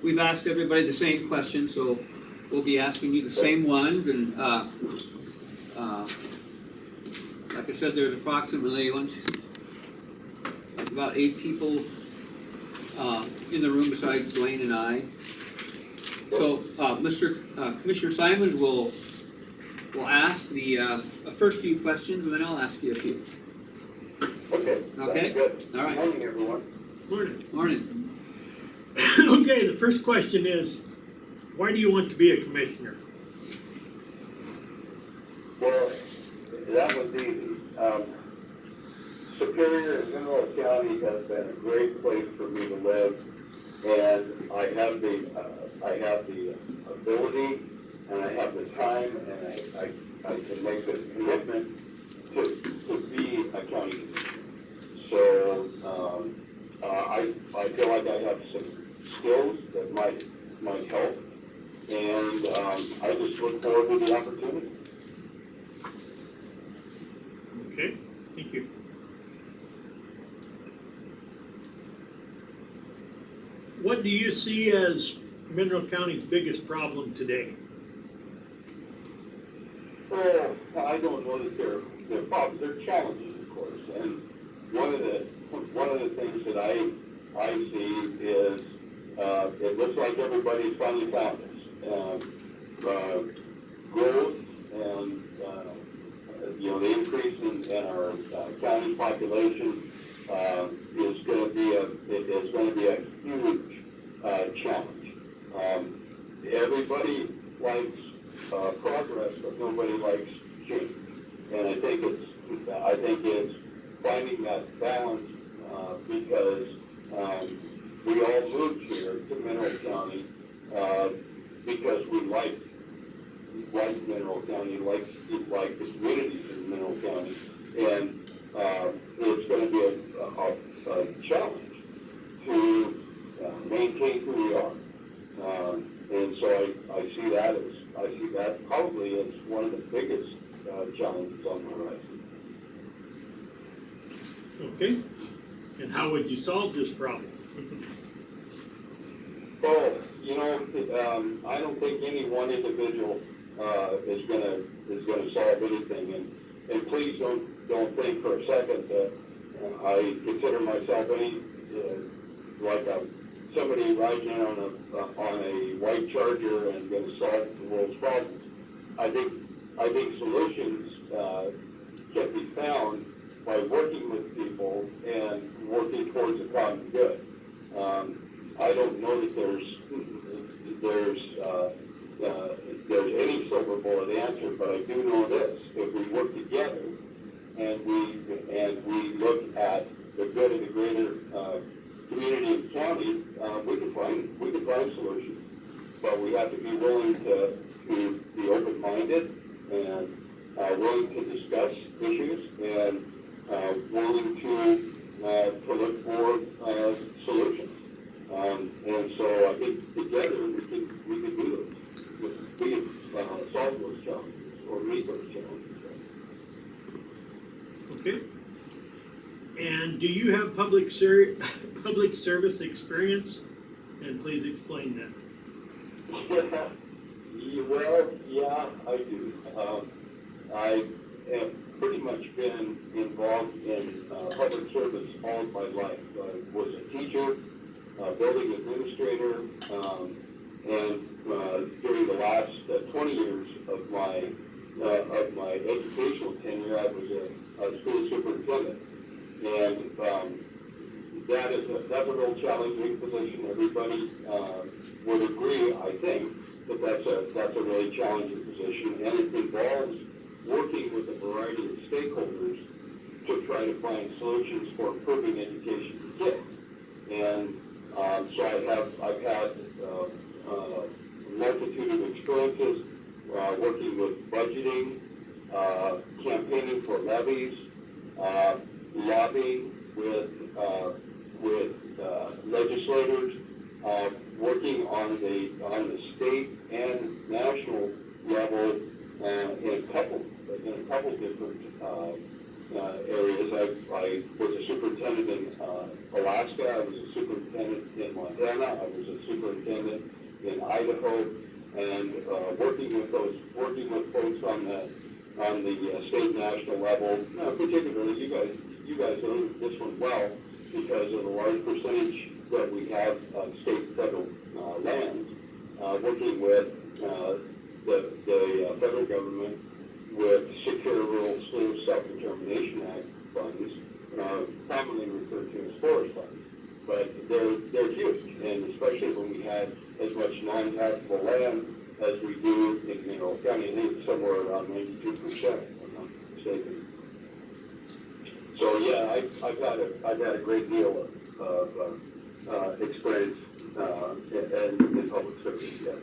we've asked everybody the same questions, so we'll be asking you the same ones. And like I said, there's approximately about 8 people in the room besides Dwayne and I. So Commissioner Simons will ask the first few questions, and then I'll ask you a few. Okay. Okay? Good. All right. Good morning, everyone. Morning. Morning. Okay, the first question is, why do you want to be a commissioner? Well, that was easy. Superior and Mineral County has been a great place for me to live, and I have the ability, and I have the time, and I can make the commitment to be a county commissioner. So I feel like I have some skills that might help, and I just look forward to the opportunity. Okay, thank you. What do you see as Mineral County's biggest problem today? Well, I don't know that they're problems, they're challenges, of course, and one of the things that I see is it looks like everybody's finally found us. Growth and the increase in our county population is going to be a huge challenge. Everybody likes progress, but nobody likes change, and I think it's finding that balance because we all moved here to Mineral County because we like Mineral County, like the communities in Mineral County, and it's going to be a challenge to maintain who we are, and so I see that probably as one of the biggest challenges on the horizon. Okay, and how would you solve this problem? Well, I don't think any one individual is gonna solve anything, and please don't think for a second that I consider myself like somebody riding on a white charger and going to solve the world's problems. I think solutions can be found by working with people and working towards a common good. I don't know that there's any silver bullet answer, but I do know this: if we work together and we look at the good of the greater community and county, we can find solutions. But we have to be willing to be open-minded and willing to discuss issues and willing to look for solutions. And so I think together we can do those. We can solve those challenges or meet those challenges. Okay. And do you have public service experience? And please explain that. Well, yeah, I do. I have pretty much been involved in public service all my life. I was a teacher, building administrator, and during the last 20 years of my educational tenure, I was a school superintendent. And that's a real challenging position. Everybody would agree, I think, that that's a really challenging position, and it involves working with a variety of stakeholders to try to find solutions for improving education for kids. And so I've had a multitude of experiences working with budgeting, campaigning for levies, lobbying with legislators, working on the state and national level in a couple different areas. I was a superintendent in Alaska. I was a superintendent in Montana. I was a superintendent in Idaho, and working with folks on the state and national level. Particularly, you guys know this one well because of the large percentage that we have of state and federal lands. Working with the federal government with Secure Rural School Self-Determination Act funds, commonly referred to as forest funds. But they're huge, and especially when we have as much non-taxable land as we do in Mineral County. I think it's somewhere around 92%, if I'm not mistaken. So yeah, I've had a great deal of experience in public service. Yes.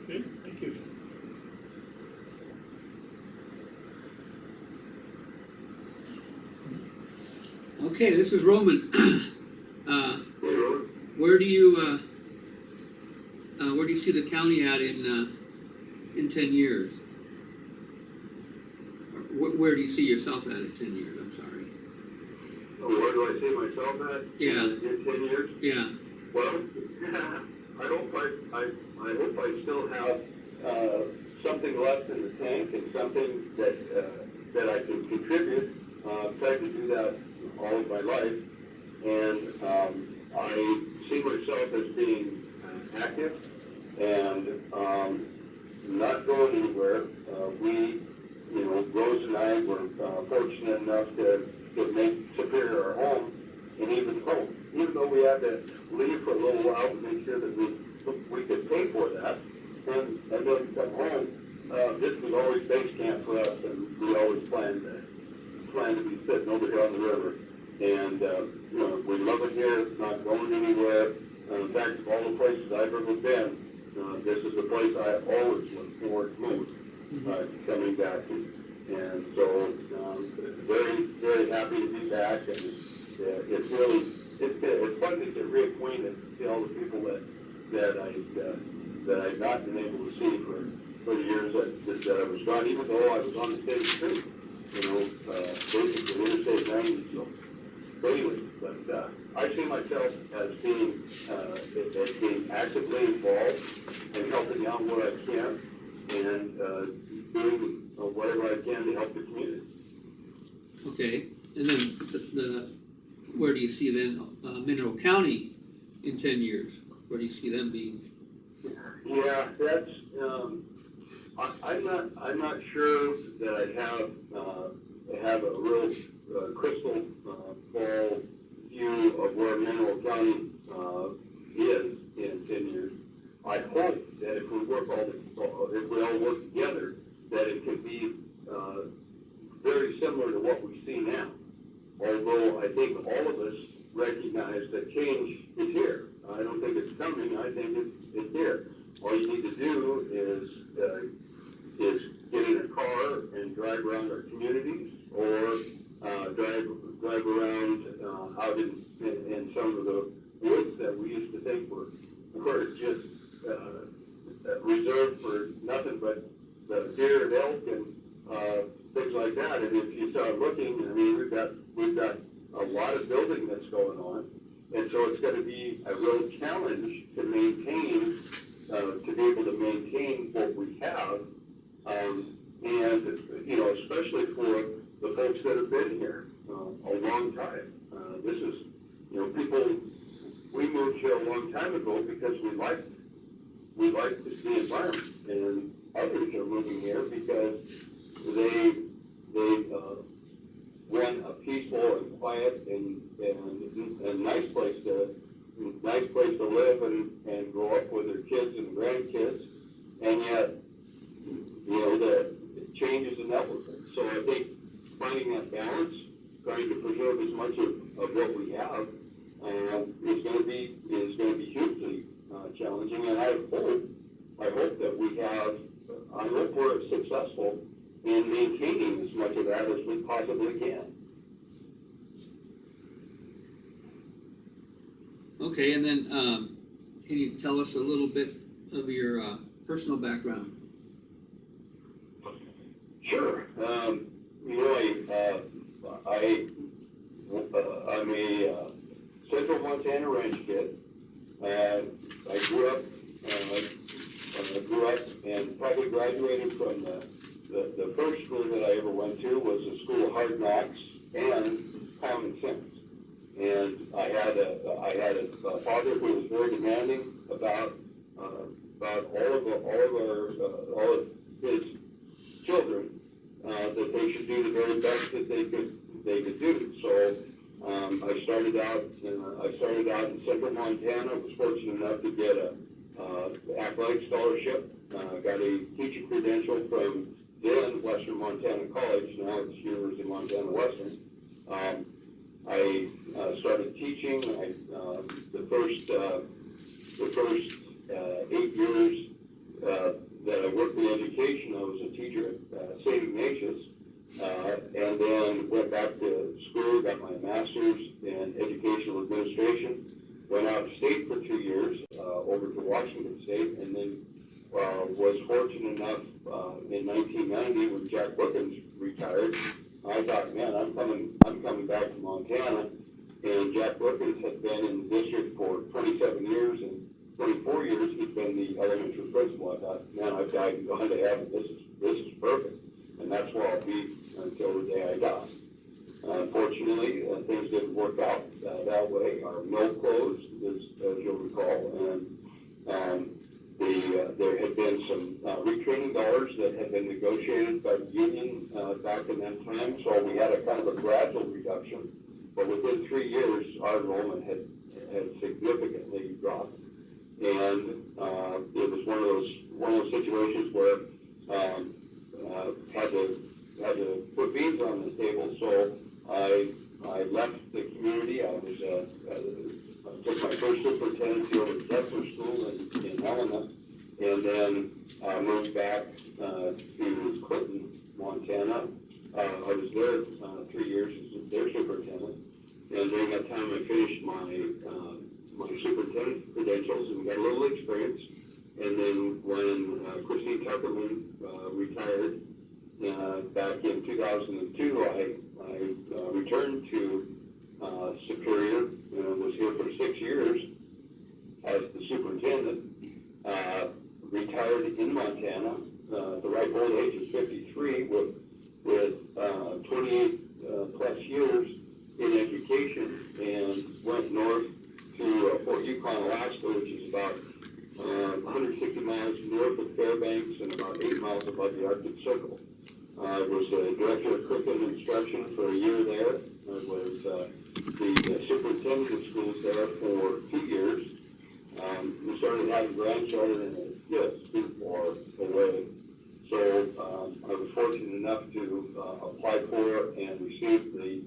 Okay, thank you. Okay, this is Roman. Where do you see the county at in 10 years? Where do you see yourself at in 10 years? I'm sorry. Where do I see myself at? Yeah. In 10 years? Yeah. Well, I hope I still have something left in the tank and something that I can contribute. I've tried to do that all of my life, and I see myself as being active and not going anywhere. Rose and I were fortunate enough to make Superior our home, and even though we had to leave for a little while to make sure that we could pay for that, and then come home, this was always base camp for us, and we always planned to be sitting over here on the river. And we love it here, not going anywhere. In fact, of all the places I've ever been, this is the place I always look forward most coming back to. And so, very, very happy to be back. And it's fun to get reacquainted, see all the people that I've not been able to see for the years that I was gone, even though I was on the state street, basically Interstate 90, so daily. But I see myself as being actively involved and helping out where I can, and doing whatever I can to help the community. Okay, and then where do you see then Mineral County in 10 years? Where do you see them being? Yeah, that's I'm not sure that I have a real crystal ball view of where Mineral County is in 10 years. I hope that if we all work together, that it can be very similar to what we see now. Although I think all of us recognize that change is here. I don't think it's coming. I think it's here. All you need to do is get in a car and drive around our communities, or drive around out in some of the woods that we used to think were just reserved for nothing but the deer and elk and things like that. And if you start looking, I mean, we've got a lot of building that's going on, and so it's going to be a real challenge to maintain, to be able to maintain what we have, and especially for the folks that have been here a long time. This is, people. We moved here a long time ago because we liked the environment, and others are moving here because they want a peaceful and quiet and nice place to live and grow up with their kids and grandkids, and yet the change is inevitable. So I think finding that balance, trying to preserve as much of what we have, is going to be hugely challenging. And I hope that we have. I hope we're successful in maintaining as much of that as we possibly can. Okay, and then can you tell us a little bit of your personal background? Sure. You know, I'm a Central Montana ranch kid. I grew up and probably graduated from the first school that I ever went to was a school of hard knocks and common sense. And I had a father who was very demanding about all of his children, that they should do the very best that they could do. So I started out in Central Montana. I was fortunate enough to get a athletic scholarship. Got a teaching credential from then Western Montana College. Now it's University of Montana Western. I started teaching. The first 8 years that I worked in education, I was a teacher at St. Ignatius, and then went back to school, got my master's in educational administration, went out of state for 2 years, over to Washington State, and then was fortunate enough in 1990 when Jack Brookins retired. I thought, man, I'm coming back to Montana, and Jack Brookins had been in the district for 27 years, and 24 years he'd been the elementary principal. I thought, man, I've died and gone to heaven. This is perfect, and that's where I'll be until the day I die. Unfortunately, things didn't work out that way. Our mill closed, as you'll recall, and there had been some retraining dollars that had been negotiated by the union back in that time, so we had a kind of a gradual reduction. But within 3 years, our enrollment had significantly dropped, and it was one of those situations where had to put beans on the table. So I left the community. I took my first superintendentcy over to Kessler School in Helena, and then moved back to Clinton, Montana. I was there 3 years as their superintendent, and during that time I finished my superintendent credentials and got a little experience. And then when Christine Tuckerman retired back in 2002, I returned to Superior and was here for 6 years as the superintendent. Retired in Montana, the ripe old age of 53, with 28 plus years in education, and went north to Fort Yukon, Alaska, which is about 160 miles north of Fairbanks and about 8 miles above the Arctic Circle. I was the director of curriculum instruction for a year there. I was the superintendent of schools there for 2 years. We started having grandchildren, and it just didn't far away. So I was fortunate enough to apply for and receive the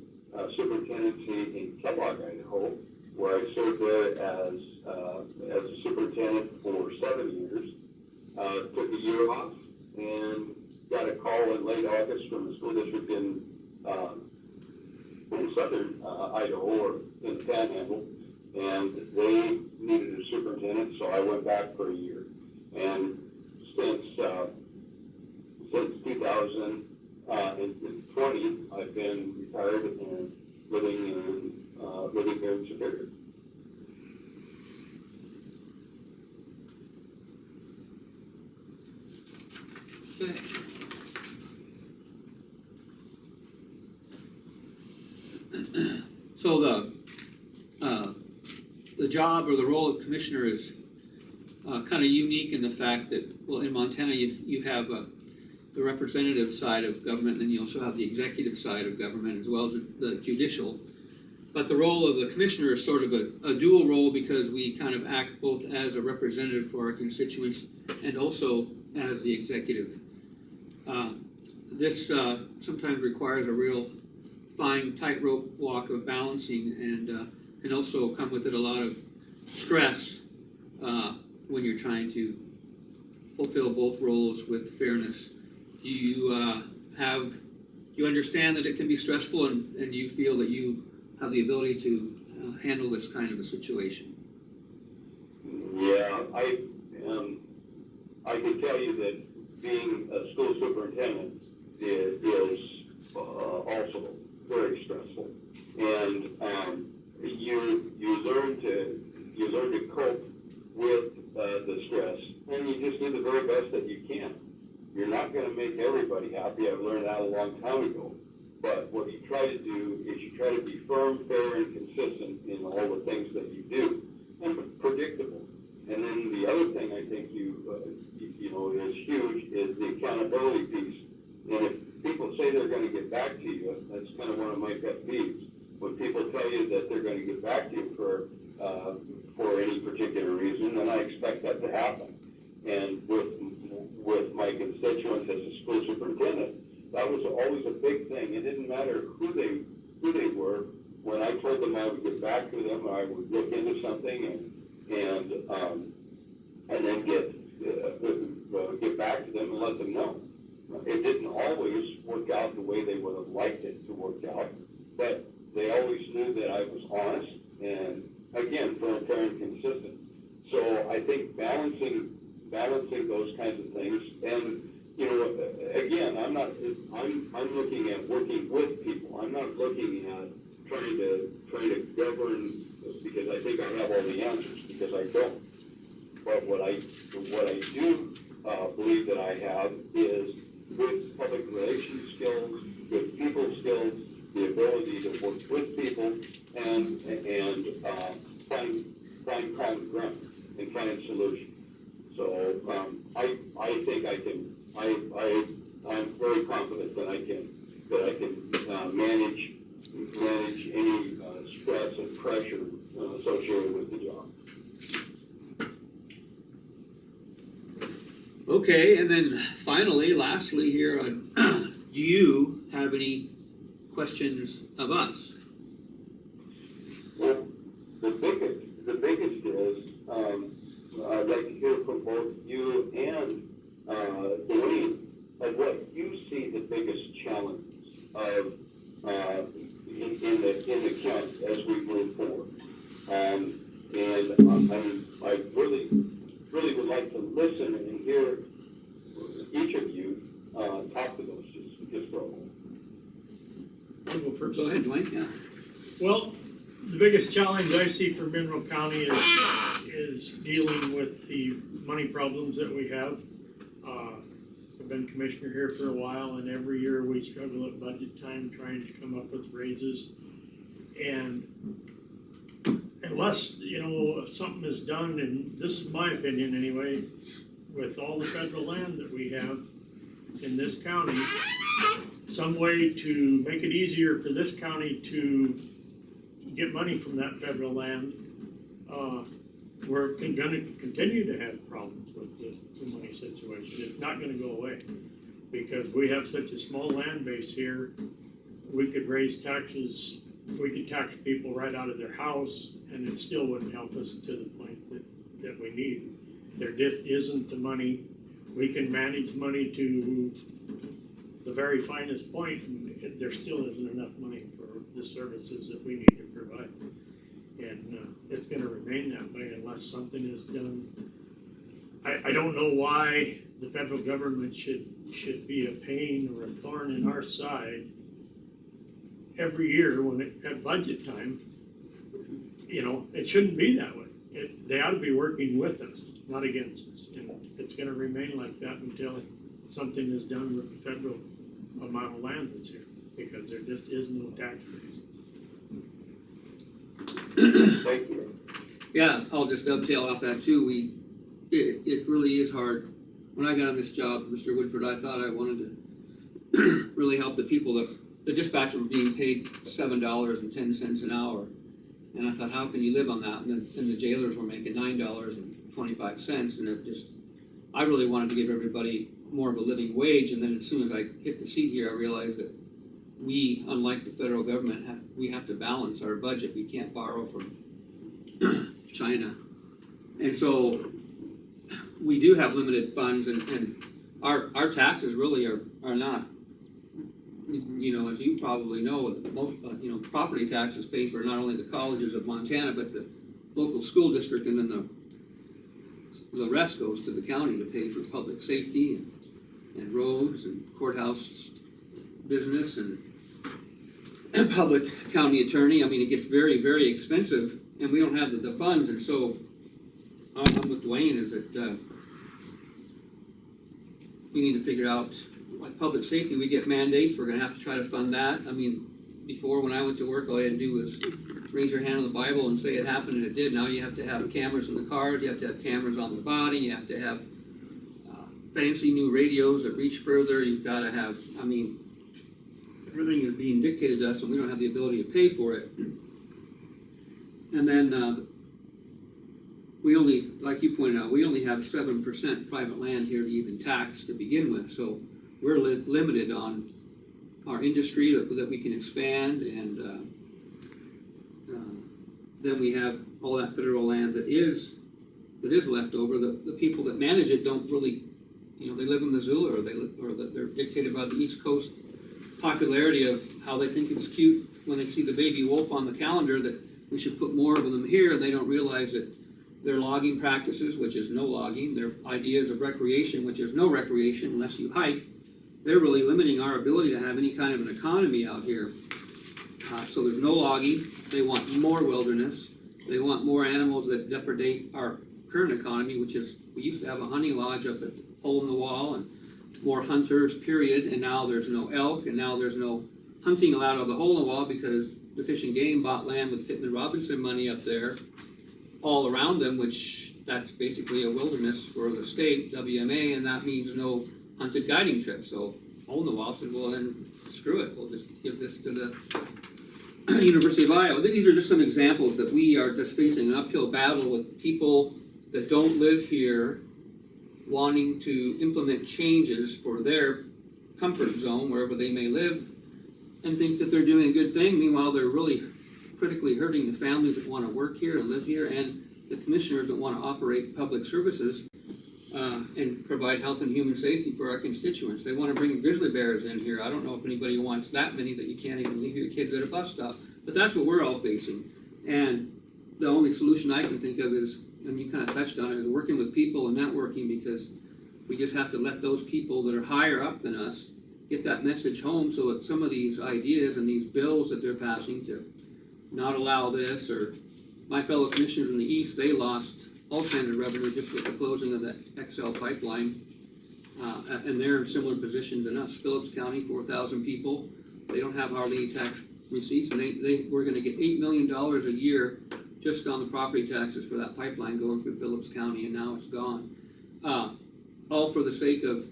superintendency in Kellogg, Idaho, where I served there as a superintendent for 7 years. Took a year off and got a call in late August from the school district in southern Idaho, or in the Panhandle, and they needed a superintendent, so I went back for a year. And since 2020, I've been retired and living here in Superior. Okay. So the job or the role of commissioner is kind of unique in the fact that, well, in Montana you have the representative side of government, and then you also have the executive side of government as well as the judicial. But the role of the commissioner is sort of a dual role, because we kind of act both as a representative for our constituents and also as the executive. This sometimes requires a real fine tightrope walk of balancing, and can also come with it a lot of stress when you're trying to fulfill both roles with fairness. Do you understand that it can be stressful, and you feel that you have the ability to handle this kind of a situation? Yeah, I can tell you that being a school superintendent is also very stressful. And you learn to cope with the stress, and you just do the very best that you can. You're not going to make everybody happy. I've learned that a long time ago. But what you try to do is you try to be firm, fair, and consistent in all the things that you do, and predictable. And then the other thing I think you know is huge is the accountability piece. And if people say they're going to get back to you, that's kind of one of my pet peeves. When people tell you that they're going to get back to you for any particular reason, then I expect that to happen. And with my constituents as a school superintendent, that was always a big thing. It didn't matter who they were. When I told them I would get back to them, I would look into something and then get back to them and let them know. It didn't always work out the way they would have liked it to work out, but they always knew that I was honest and, again, firm, fair, and consistent. So I think balancing those kinds of things, and you know, again, I'm looking at working with people. I'm not looking at trying to govern because I think I have all the answers, because I don't. But what I do believe that I have is good public relations skills, good people skills, the ability to work with people and find common ground and find solutions. So I think I can. I'm very confident that I can manage any stress and pressure associated with the job. Okay, and then finally, lastly here, do you have any questions of us? Well, the biggest is I'd like to hear from both you and Dwayne of what you see the biggest challenges of in the county as we move forward. I really would like to listen and hear each of you talk to those just for a moment. I'll go first. Go ahead, Dwayne. Yeah. Well, the biggest challenge I see for Mineral County is dealing with the money problems that we have. I've been commissioner here for a while, and every year we struggle at budget time trying to come up with raises. And unless, you know, something is done, and this is my opinion anyway, with all the federal land that we have in this county, some way to make it easier for this county to get money from that federal land, we're going to continue to have problems with the money situation. It's not going to go away because we have such a small land base here. We could raise taxes, we could tax people right out of their house, and it still wouldn't help us to the point that we need. There just isn't the money. We can manage money to the very finest point, and there still isn't enough money for the services that we need to provide. And it's going to remain that way unless something is done. I don't know why the federal government should be a pain or a thorn in our side every year at budget time. You know, it shouldn't be that way. They ought to be working with us, not against us. And it's going to remain like that until something is done with the federal amount of land that's here, because there just is no tax raise. Thank you. Yeah, I'll just dovetail off that too. It really is hard. When I got on this job, Mr. Woodford, I thought I wanted to really help the people. The dispatchers were being paid $7.10 an hour. And I thought, how can you live on that? And the jailers were making $9.25. And I really wanted to give everybody more of a living wage. And then as soon as I hit the seat here, I realized that we, unlike the federal government, we have to balance our budget. We can't borrow from China. And so we do have limited funds, and our taxes really are not, you know, as you probably know, most, you know, property taxes pay for not only the colleges of Montana, but the local school district, and then the rest goes to the county to pay for public safety and roads and courthouse business and public county attorney. I mean, it gets very, very expensive, and we don't have the funds, and so I'm with Dwayne, is that we need to figure out, like public safety, we get mandates, we're gonna have to try to fund that. I mean, before, when I went to work, all you had to do was raise your hand on the Bible and say it happened, and it did. Now you have to have cameras in the cars, you have to have cameras on the body, you have to have fancy new radios that reach further, you've gotta have, I mean, everything is being dictated to us, and we don't have the ability to pay for it. And then, we only, like you pointed out, we only have 7% private land here to even tax to begin with, so we're limited on our industry that we can expand, and then we have all that federal land that is left over. The people that manage it don't really, you know, they live in Missoula, or they're dictated by the East Coast popularity of how they think it's cute when they see the baby wolf on the calendar, that we should put more of them here, and they don't realize that their logging practices, which is no logging, their ideas of recreation, which is no recreation unless you hike, they're really limiting our ability to have any kind of an economy out here. So there's no logging, they want more wilderness, they want more animals that depredate our current economy, which is, we used to have a hunting lodge up at Hole in the Wall, and more hunters, period, and now there's no elk, and now there's no hunting allowed on the Hole in the Wall because the Fish and Game bought land with Pittman Robinson money up there all around them, which that's basically a wilderness for the state, WMA, and that means no hunted guiding trips. So Hole in the Wall said, well then, screw it, we'll just give this to the University of Iowa. These are just some examples that we are just facing an uphill battle with people that don't live here wanting to implement changes for their comfort zone, wherever they may live, and think that they're doing a good thing. Meanwhile, they're really critically hurting the families that want to work here and live here, and the commissioners that want to operate public services and provide health and human safety for our constituents. They want to bring grizzly bears in here. I don't know if anybody wants that many that you can't even leave your kids at a bus stop, but that's what we're all facing. And the only solution I can think of is, and you kind of touched on it, is working with people and networking, because we just have to let those people that are higher up than us get that message home, so that some of these ideas and these bills that they're passing to not allow this, or my fellow commissioners in the east, they lost all kinds of revenue just with the closing of that XL pipeline, and they're in similar positions than us. Phillips County, 4,000 people, they don't have hardly any tax receipts, and we're going to get $8 million a year just on the property taxes for that pipeline going through Phillips County, and now it's gone. All for the sake of,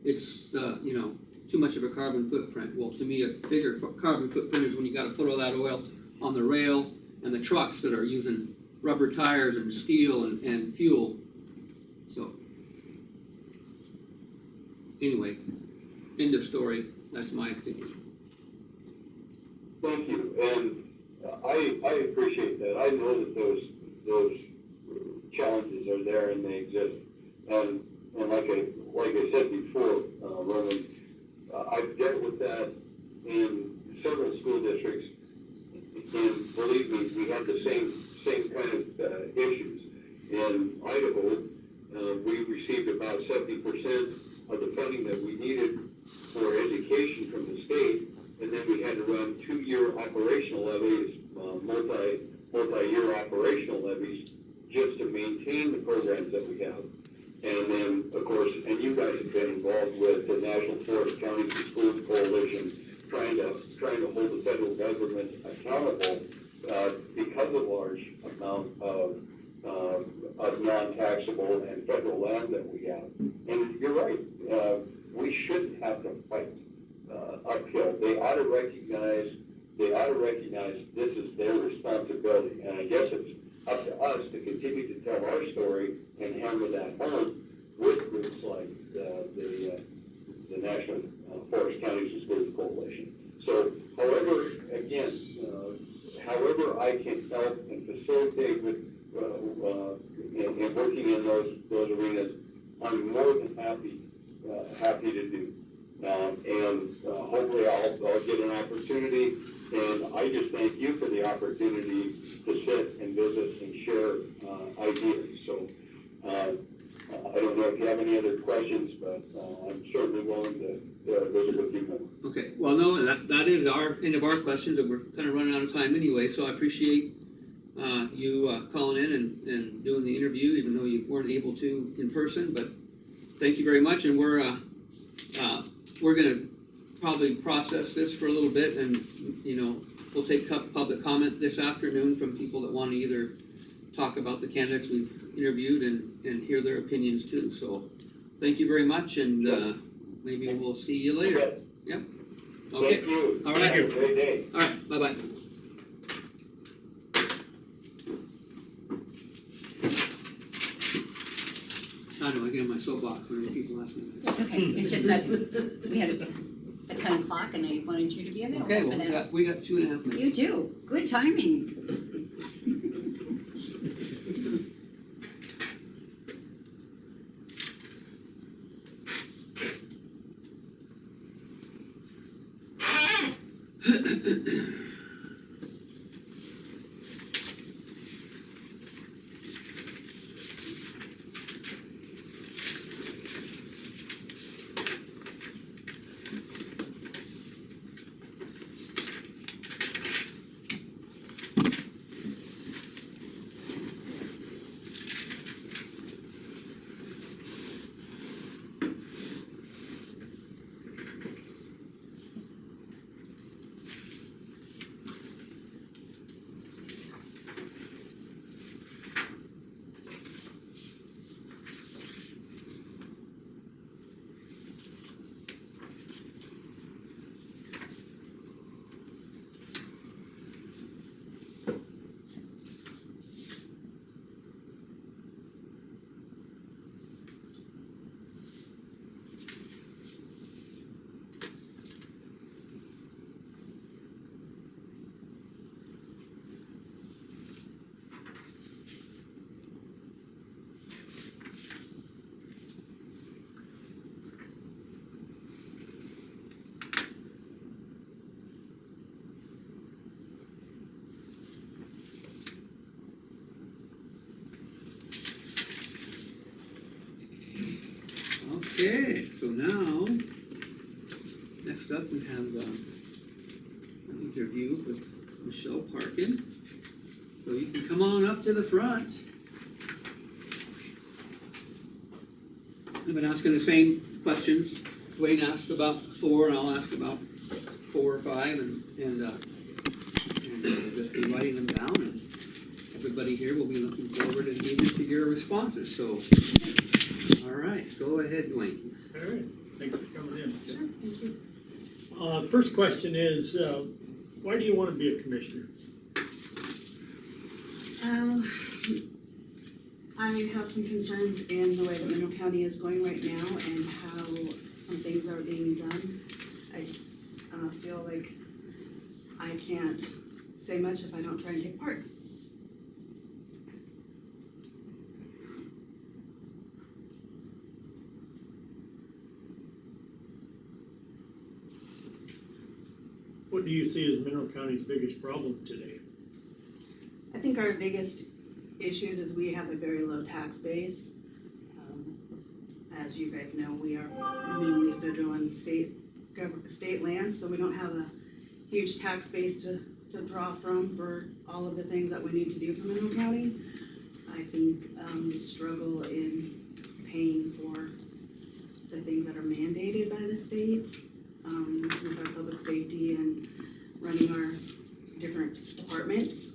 it's you know, too much of a carbon footprint. Well, to me, a bigger carbon footprint is when you got to put all that oil on the rail and the trucks that are using rubber tires and steel and fuel. So, anyway, end of story. That's my opinion. Thank you, and I appreciate that. I know that those challenges are there and they exist. And like I said before, Roman, I've dealt with that in several school districts, and believe me, we have the same kind of issues. In Idaho, we received about 70% of the funding that we needed for education from the state, and then we had to run 2-year operational levies, multi-year operational levies, just to maintain the programs that we have. And then, of course, and you guys have been involved with the National Forest Counties and Schools Coalition, trying to hold the federal government accountable because of large amount of non-taxable and federal land that we have. And you're right, we shouldn't have to fight uphill. They ought to recognize this is their responsibility. And I guess it's up to us to continue to tell our story and hammer that home with groups like the National Forest Counties and Schools Coalition. So, however, again, however I can help and facilitate with in working in those arenas, I'm more than happy to do. And hopefully I'll get an opportunity. And I just thank you for the opportunity to sit and visit and share ideas. So I don't know if you have any other questions, but I'm certainly willing visit with you more. Okay, well, no, that is our end of our questions, and we're kind of running out of time anyway, so I appreciate you calling in and doing the interview, even though you weren't able to in person, but thank you very much, and we're gonna probably process this for a little bit, and, you know, we'll take public comment this afternoon from people that want to either talk about the candidates we've interviewed and hear their opinions too, so thank you very much, and maybe we'll see you later. Okay. Yep. Okay. Thank you. All right. Have a great day. All right, bye-bye. I know, I get on my soapbox when people ask me that. It's okay, it's just that we had a 10 o'clock and I wanted you to be available Okay, for well, that. we got 2.5 minutes. You do, good timing. Okay, so now, next up we have an interview with Michelle Parkin. So you can come on up to the front. I've been asking the same questions. Dwayne asked about 4, and I'll ask about 4 or 5, and we'll just be writing them down, and everybody here will be looking forward and eager to your responses, so. All right, go ahead, Dwayne. All right, thanks for coming in. Sure, thank you. First question is, why do you want to be a commissioner? I have some concerns in the way that Monroe County is going right now and how some things are being done. I just feel like I can't say much if I don't try and take part. What do you see as Mineral County's biggest problem today? I think our biggest issues is we have a very low tax base. As you guys know, we are mainly federal and state land, so we don't have a huge tax base to draw from for all of the things that we need to do for Monroe County. I think we struggle in paying for the things that are mandated by the states, with our public safety and running our different departments.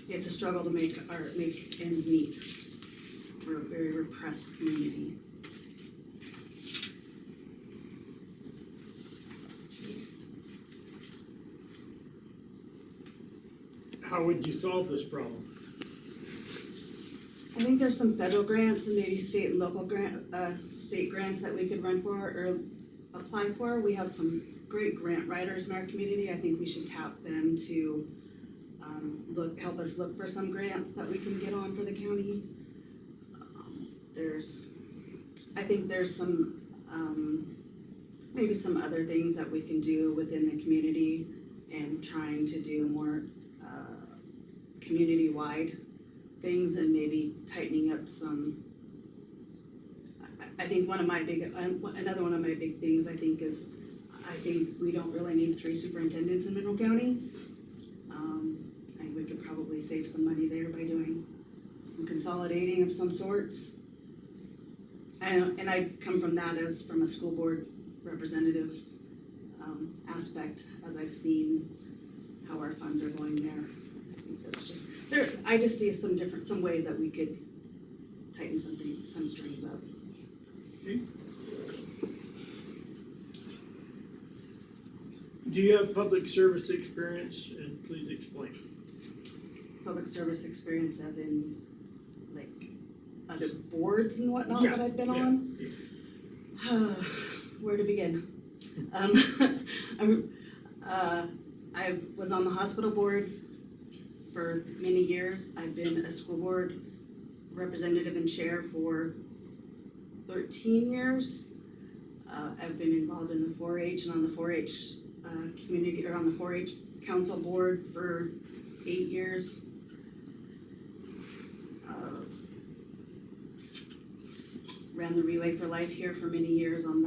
It's a struggle to make ends meet. We're a very repressed community. How would you solve this problem? I think there's some federal grants and maybe state and local state grants that we could run for or apply for. We have some great grant writers in our community. I think we should tap them to help us look for some grants that we can get on for the county. I think there's some, maybe some other things that we can do within the community and trying to do more community-wide things and maybe tightening up some I think another one of my big things, I think we don't really need 3 superintendents in Mineral County. I think we could probably save some money there by doing some consolidating of some sorts. And I come from that as from a school board representative aspect, as I've seen how our funds are going there. I think that's just, I just see some ways that we could tighten some strings up. Okay. Do you have public service experience, and please explain? Public service experience as in, like, other boards and whatnot that I've been on? Yeah. Where to begin? I was on the hospital board for many years. I've been a school board representative and chair for 13 years. I've been involved in the 4-H and on the 4-H community, or on the 4-H council board for 8 years. Ran the Relay for Life here for many years on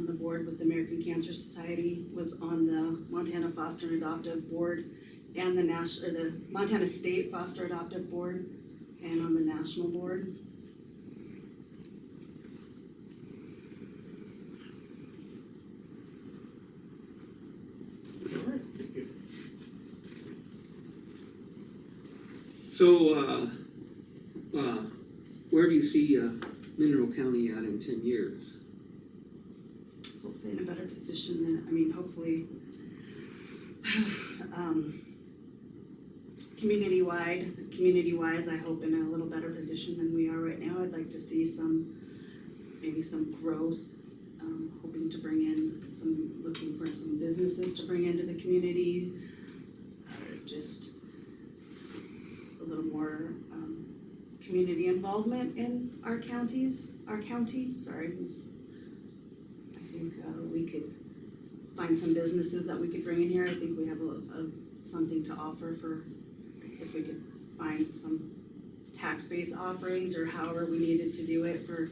the board with the American Cancer Society. Was on the Montana Foster and Adoptive Board and the Montana State Foster Adoptive Board, and on the national board. All right, thank you. So, where do you see Mineral County at in 10 years? Hopefully in a better position than, hopefully, community-wise, I hope in a little better position than we are right now. I'd like to see maybe some growth, hoping to bring in looking for some businesses to bring into the community, just a little more, community involvement in our county, sorry. I think we could find some businesses that we could bring in here. I think we have something to offer for, if we could find some tax-based offerings or however we needed to do it for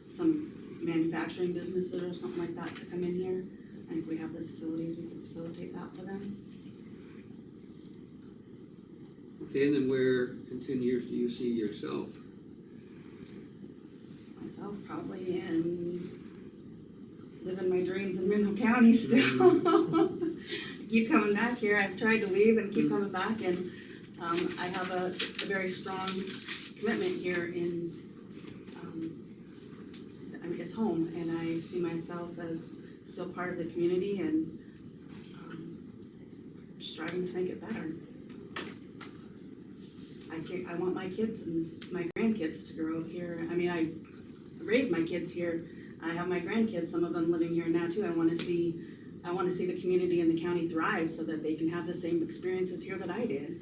some manufacturing businesses or something like that to come in here. I think we have the facilities, we can facilitate that for them. Okay, and then where in 10 years do you see yourself? Myself, probably living my dreams in Mineral County still. Keep coming back here. I've tried to leave and keep coming back, and I have a very strong commitment here in, it's home, and I see myself as still part of the community and striving to make it better. I want my kids and my grandkids to grow up here. I raised my kids here. I have my grandkids, some of them living here now too. I want to see the community and the county thrive so that they can have the same experiences here that I did.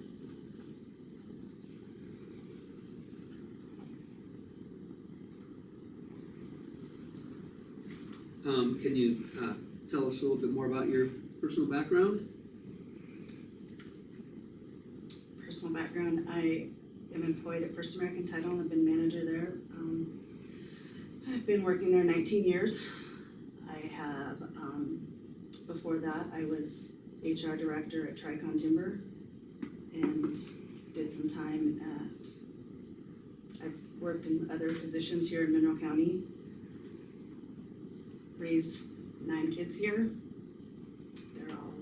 Can you tell us a little bit more about your personal background? Personal background, I am employed at First American Title and I've been manager there. I've been working there 19 years. I have, before that, I was HR director at Tricon Timber and did some time I've worked in other positions here in Mineral County. Raised 9 kids here. They're all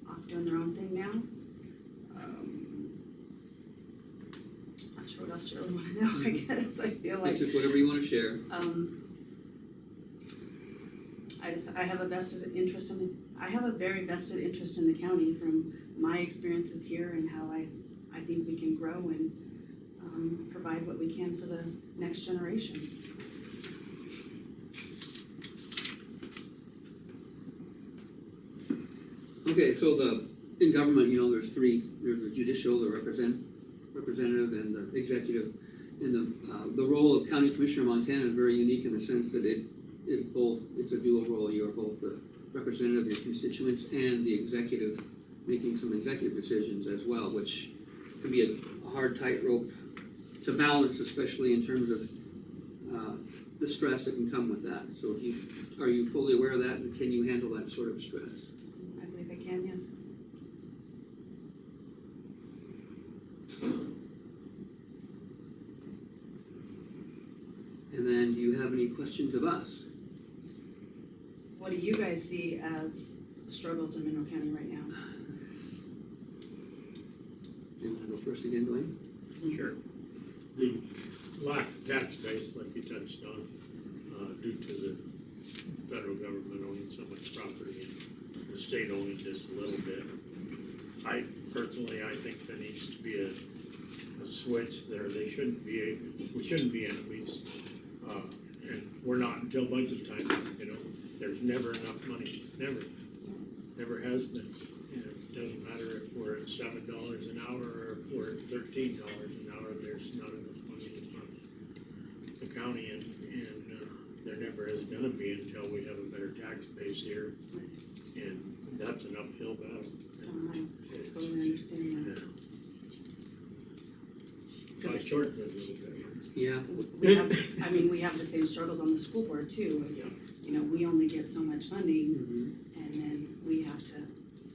off doing their own thing now. Not sure what else you really want to know, I guess. I feel like Just whatever you want to share. I have a very vested interest in the county from my experiences here and how I think we can grow and provide what we can for the next generation. Okay, so in government, there's three. There's the judicial, the representative, and the executive. And the role of County Commissioner of Montana is very unique in the sense that it is both. It's a dual role. You are both the representative of your constituents and the executive, making some executive decisions as well, which can be a hard tightrope to balance, especially in terms of the stress that can come with that. So are you fully aware of that, and can you handle that sort of stress? I believe I can, yes. And then, do you have any questions of us? What do you guys see as struggles in Monroe County right now? You want to go first again, Dwayne? Sure. The lack of tax base, like you touched on, due to the federal government owning so much property and the state owning just a little bit. I think there needs to be a switch there. We shouldn't be enemies. And we're not until budget time, you know. There's never enough money, never has been. You know, it doesn't matter if we're at $7 an hour or if we're at $13 an hour, there's not enough money to fund the county, and there never is gonna be until we have a better tax base here, and that's an uphill battle. I totally understand that. So I shortened it a little bit. Yeah. We have the same struggles on the school board too. You know, we only get so much funding, and then we have to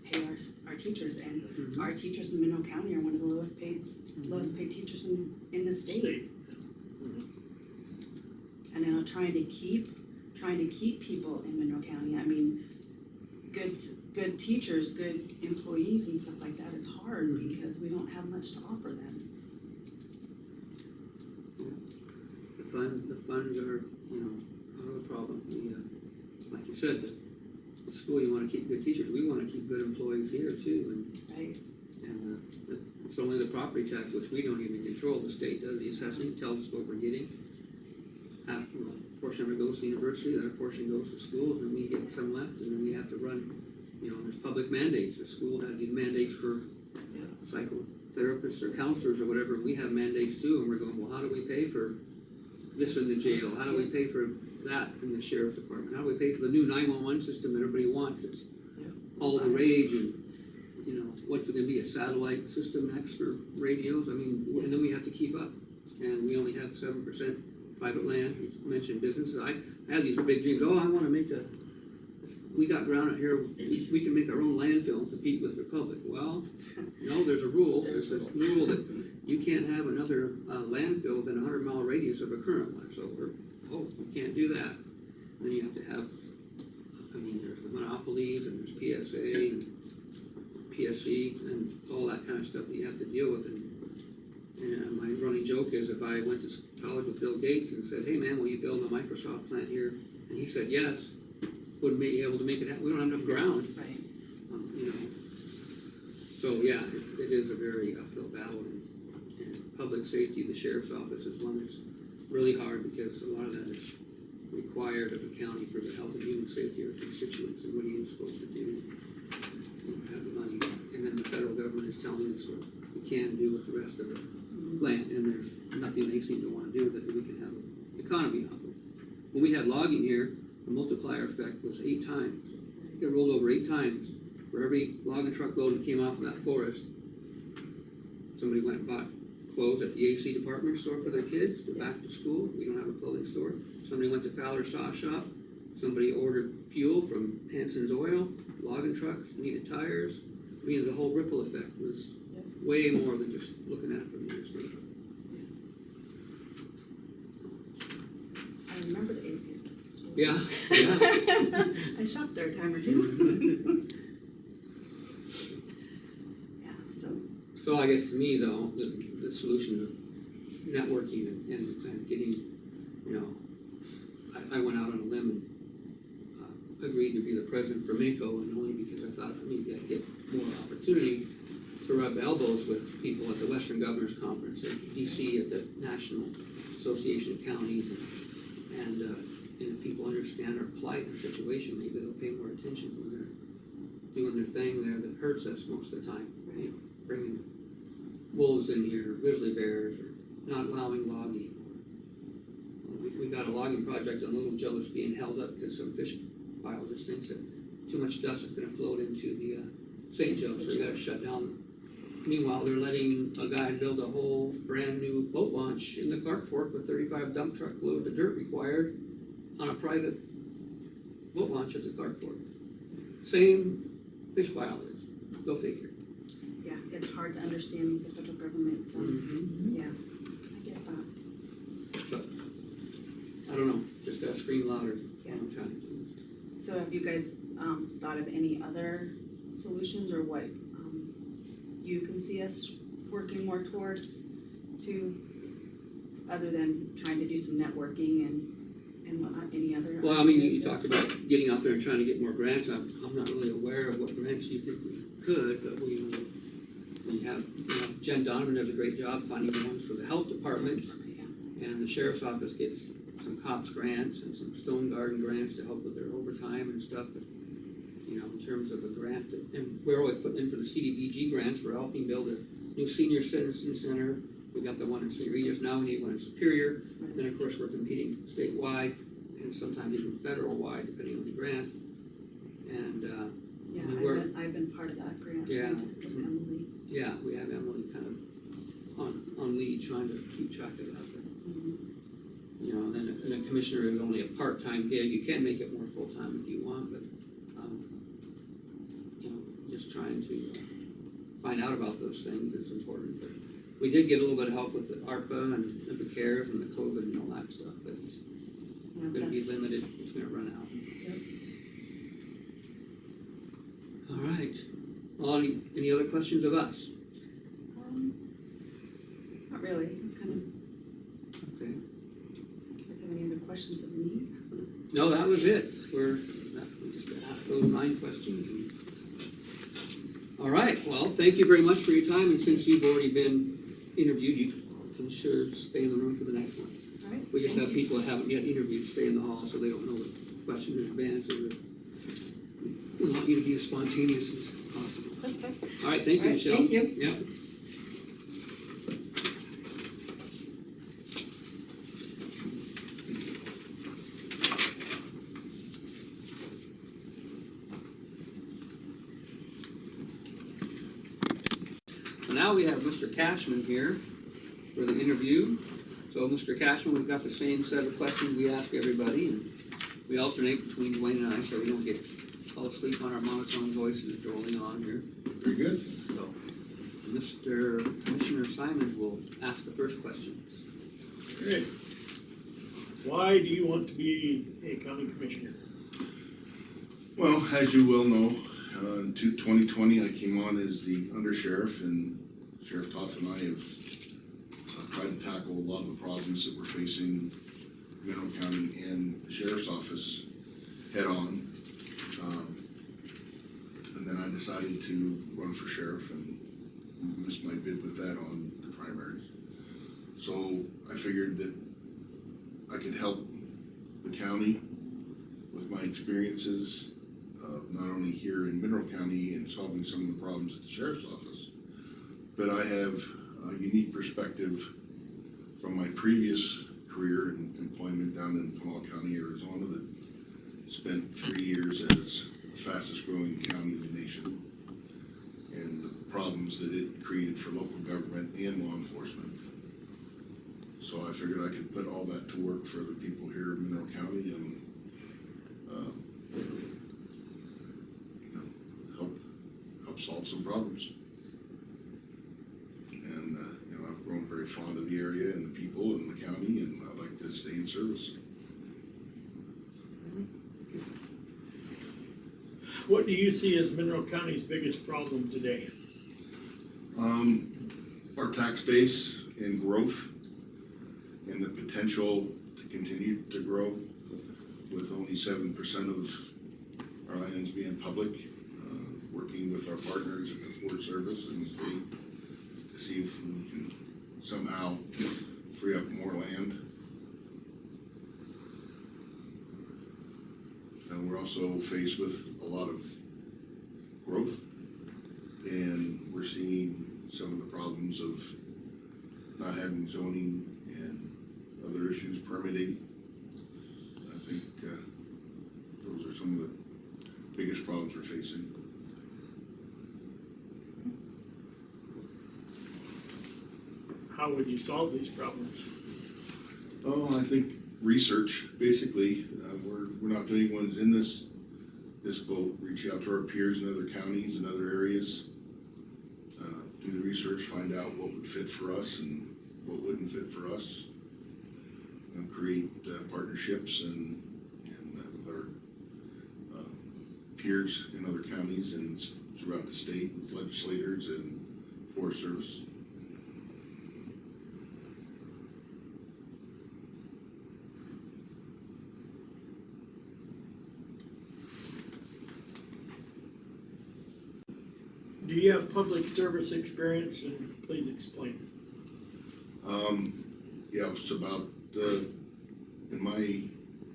pay our teachers, and our teachers in Monroe County are one of the lowest paid teachers in the state. And you know, trying to keep people in Monroe County, I mean, good teachers, good employees and stuff like that is hard because we don't have much to offer them. The funds are, you know, part of the problem. Like you said, the school, you want to keep good teachers. We want to keep good employees here too. Right. And it's only the property tax, which we don't even control. The state does the assessing, tells us what we're getting. A portion of it goes to the university, the other portion goes to schools, and we get some left, and then we have to run, you know, there's public mandates. The school has these mandates for psychotherapists or counselors or whatever. We have mandates too, and we're going, well, how do we pay for this in the jail? How do we pay for that in the sheriff's department? How do we pay for the new 911 system that everybody wants? It's all the rage, and you know, what's it gonna be, a satellite system next for radios? I mean, and then we have to keep up, and we only have 7% private land. You mentioned businesses. I have these big dreams. Oh, I want to make we got ground out here, we can make our own landfill and compete with the Republic. Well, no, there's a rule. There's this rule that you can't have another landfill within a 100-mile radius of a current one. So we can't do that. Then you have to have, there's the monopolies, and there's PSA and PSC and all that kind of stuff that you have to deal with. And my running joke is, if I went to college with Bill Gates and said, hey man, will you build a Microsoft plant here? And he said yes, wouldn't be able to make it happen. We don't have enough ground. Right. You know. So yeah, it is a very uphill battle. And public safety, the sheriff's office is one that's really hard, because a lot of that is required of the county for the health and human safety of constituents. And what are you supposed to do? You don't have the money. And then the federal government is telling us what we can do with the rest of the land, and there's nothing they seem to want to do that we can have an economy off of. When we had logging here, the multiplier effect was 8 times. It rolled over 8 times. For every logging truckload that came off of that forest, somebody went and bought clothes at the AC department store for their kids. They're back to school. We don't have a clothing store. Somebody went to Fowler's Saw Shop. Somebody ordered fuel from Hanson's Oil. Logging trucks needed tires. The whole ripple effect was way more than just looking at it from the interstate. I remember the AC's store. Yeah. I shopped there a time or two. Yeah, So I guess to me, though, the solution of networking and getting, you know, I went out on a limb and agreed to be the president for Mako, and only because I thought maybe I'd get more opportunity to rub elbows with people at the Western Governors Conference in DC, at the National Association of Counties, and if people understand our plight, our situation, maybe they'll pay more attention when they're doing their thing there that hurts us most of the time. You know, bringing wolves in here, grizzly bears, or not allowing logging. We got a logging project on Little Joe that's being held up because some fish pile just thinks that too much dust is going to float into the St. Joe, so you got to shut down Meanwhile, they're letting a guy build a whole brand-new boat launch in the Clark Fork with 35 dump truck load of dirt required on a private boat launch at the Clark Fork. Same fish biology, go figure. Yeah, it's hard to understand the federal government, yeah, I get that. But, I don't know, just gotta scream louder, Yeah. what I'm trying to do. So have you guys, thought of any other solutions or what, you can see us working more towards to, other than trying to do some networking and whatnot, any other? Well, I mean, you ideas? talked about getting out there and trying to get more grants. I'm not really aware of what grants you think we could, but we have, Jen Donovan does a great job finding the ones for the health department, Yeah. and the sheriff's office gets some COPS grants and some Stone Garden grants to help with their overtime and stuff, but, in terms of a grant, and we're always putting in for the CDBG grants, we're helping build a new senior citizen center. We got the one in St. Regis, now we need one in Superior, then of course we're competing statewide, and sometimes even federal-wide, depending on the grant, and, Yeah, we're- I've been part of that grant Yeah. with Emily. yeah, we have Emily kind of on lead, trying to keep track of that. Mhm. And a commissioner is only a part-time gig. You can make it more full-time if you want, but, just trying to find out about those things is important. But we did get a little bit of help with the ARPA and the CARES and the COVID and all that stuff, but it's Yeah, gonna be that's- limited, it's gonna run out. Yep. All right. Any other questions of us? Not really, kind Okay. of, guys have any other questions of me? No, that was it. We just asked those 9 questions. All right, well, thank you very much for your time, and since you've already been interviewed, you can sure stay in the room for the next one. All right. We just thank have you. people that haven't yet interviewed stay in the hall, so they don't know the question in advance, or we want you to be as spontaneous as possible. All right, thank you, All right, Michelle. thank you. Yeah. Now we have Mr. Cashman here for the interview. So Mr. Cashman, we've got the same set of questions we ask everybody, and we alternate between Dwayne and I, so we don't get fall asleep on our monotone voices rolling on here. Very good. So, Mr. Commissioner Simons will ask the first questions. Okay. Why do you want to be a county commissioner? Well, as you well know, in 2020, I came on as the undersheriff, and Sheriff Toth and I have tried to tackle a lot of the problems that we're facing Mineral County and the Sheriff's Office head on. And then I decided to run for sheriff and missed my bid with that on the primaries. So I figured that I could help the county with my experiences, not only here in Mineral County and solving some of the problems at the Sheriff's Office, but I have a unique perspective from my previous career in employment down in Pinal County, Arizona, that spent 3 years as the fastest growing county in the nation, and the problems that it created for local government and law enforcement. So I figured I could put all that to work for the people here in Mineral County and help solve some problems. And I've grown very fond of the area and the people and the county, and I'd like to stay in service. What do you see as Mineral County's biggest problem today? Our tax base and growth and the potential to continue to grow with only 7% of our lands being public, working with our partners at the Forest Service and the state to see if we can somehow free up more land. And we're also faced with a lot of growth, and we're seeing some of the problems of not having zoning and other issues, permitting. I think those are some of the biggest problems we're facing. how would you solve these problems? Oh, I think research, basically, we're not the only ones in this boat. Reach out to our peers in other counties and other areas. Do the research, find out what would fit for us and what wouldn't fit for us. Create partnerships and with our peers in other counties and throughout the state, with legislators and Forest Service. Do you have public service experience, and please explain? Yeah, it's about, in my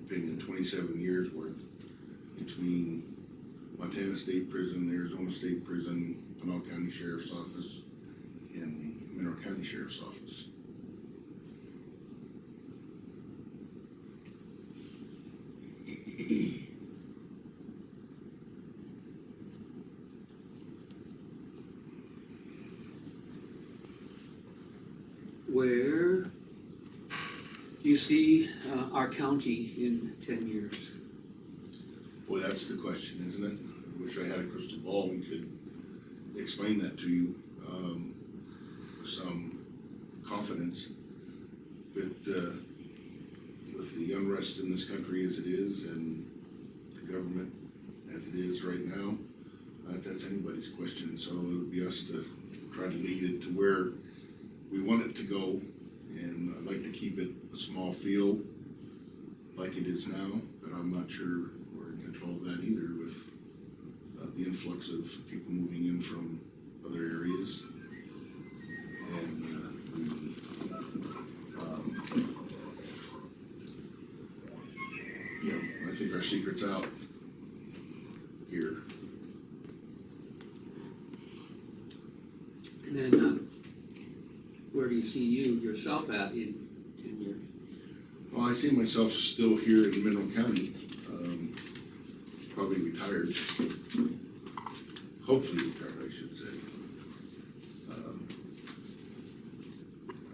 opinion, 27 years worth between Montana State Prison, Arizona State Prison, Pinal County Sheriff's Office, and the Mineral County Sheriff's Office. Where do you see our county in 10 years? Boy, that's the question, isn't it? I wish I had a crystal ball and could explain that to you with some confidence. But with the unrest in this country as it is and the government as it is right now, that's anybody's question. So it would be us to try to lead it to where we want it to go. And I'd like to keep it a small field like it is now, but I'm not sure we're in control of that either with the influx of people moving in from other areas. And I think our secret's out here. And then where do you see you yourself at in 10 years? Well, I see myself still here in Mineral County, probably retired. Hopefully retired, I should say.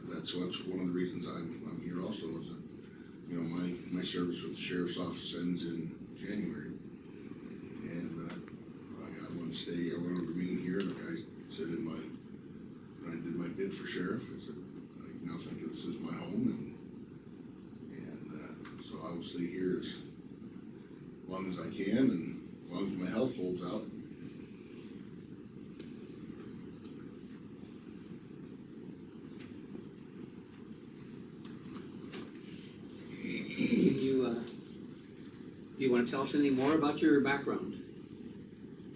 That's one of the reasons I'm here also is that, my service with the Sheriff's Office ends in January. And I want to stay, I want to remain here. Like I said when I did my bid for sheriff, I said, I now think this is my home, and so I will stay here as long as I can and as long as my health holds out. Do you want to tell us anything more about your background?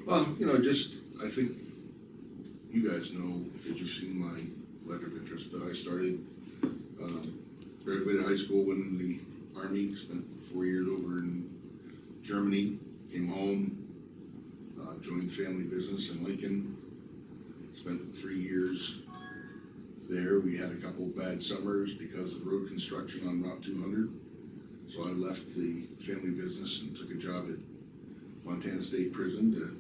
Well, I think you guys know that you've seen my letter of interest, but I started, graduated high school, went in the Army, spent 4 years over in Germany, came home, joined family business in Lincoln, spent 3 years there. We had a couple bad summers because of road construction on Route 200. So I left the family business and took a job at Montana State Prison to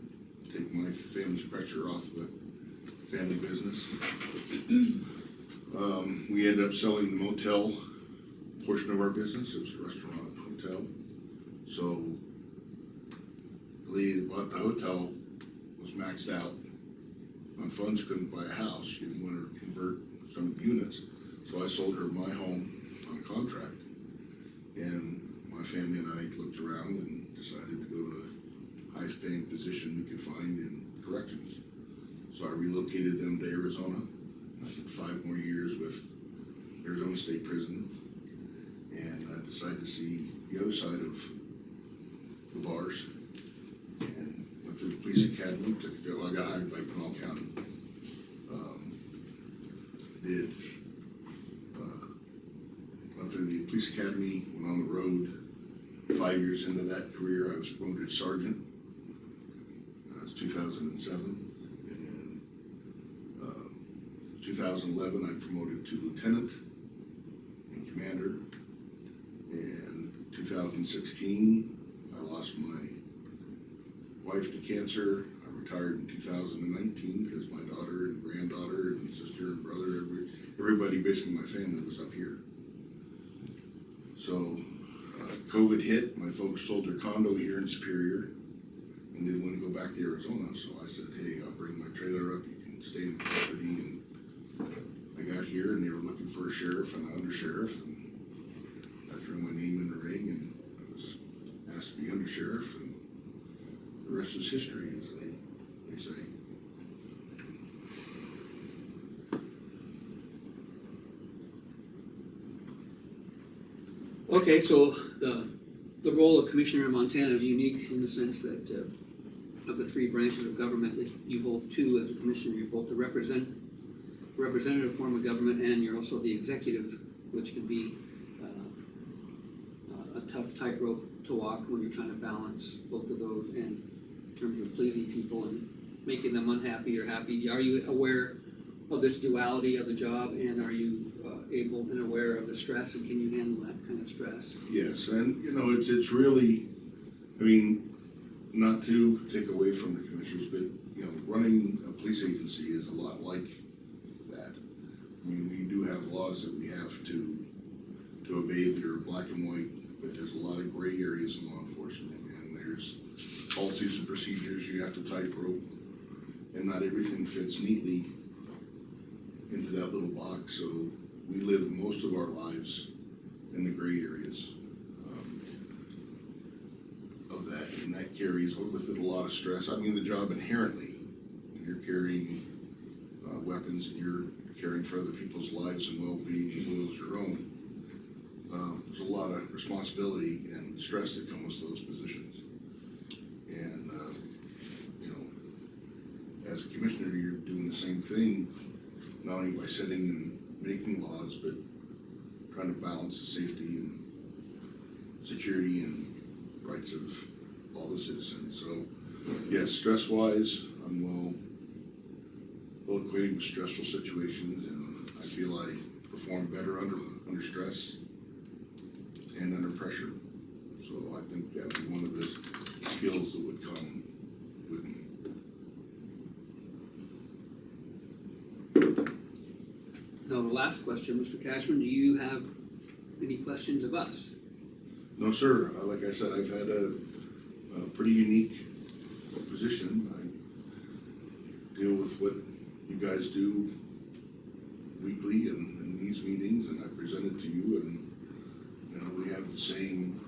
take my family's pressure off the family business. We ended up selling the motel portion of our business. It was a restaurant, hotel. So the lady that bought the hotel was maxed out on funds, couldn't buy a house. She didn't want to convert some of the units. So I sold her my home on a contract. And my family and I looked around and decided to go to the highest paying position we could find in corrections. So I relocated them to Arizona. I did 5 more years with Arizona State Prison. And I decided to see the other side of the bars. And went to the police academy, I got hired by Pinal County. Went to the police academy, went on the road. 5 years into that career, I was promoted sergeant. That was 2007. And 2011, I promoted to lieutenant and commander. And 2016, I lost my wife to cancer. I retired in 2019 because my daughter and granddaughter and sister and brother, everybody basically my family was up here. So COVID hit, my folks sold their condo here in Superior and didn't want to go back to Arizona. So I said, hey, I'll bring my trailer up, you can stay in the property. And I got here and they were looking for a sheriff and an undersheriff, and I threw my name in the ring and I was asked to be undersheriff, and the rest is history, as they say. Okay, so the role of Commissioner in Montana is unique in the sense that of the three branches of government that you hold two as a commissioner, you're both the representative form of government and you're also the executive, which can be a tough tightrope to walk when you're trying to balance both of those in terms of pleasing people and making them unhappy or happy. Are you aware of this duality of the job, and are you able and aware of the stress, and can you handle that kind of stress? Yes, and you know, it's really, I mean, not to take away from the commissioners, but you know, running a police agency is a lot like that. I mean, we do have laws that we have to obey that are black and white, but there's a lot of gray areas in law enforcement, and there's policies and procedures you have to tightrope, and not everything fits neatly into that little box. So we live most of our lives in the gray areas of that, and that carries with it a lot of stress. I mean, the job inherently, when you're carrying weapons and you're caring for other people's lives and well-being as well as your own, there's a lot of responsibility and stress that comes with those positions. And you know, as a commissioner, you're doing the same thing, not only by setting and making laws, but trying to balance the safety and security and rights of all the citizens. So, yes, stress-wise, I'm well acquainted with stressful situations, and I feel I perform better under stress and under pressure. So I think that would be one of the skills that would come with me. Now, the last question, Mr. Cashman, do you have any questions of us? No, sir. Like I said, I've had a pretty unique position. I deal with what you guys do weekly in these meetings, and I present it to you, and you know, we have the same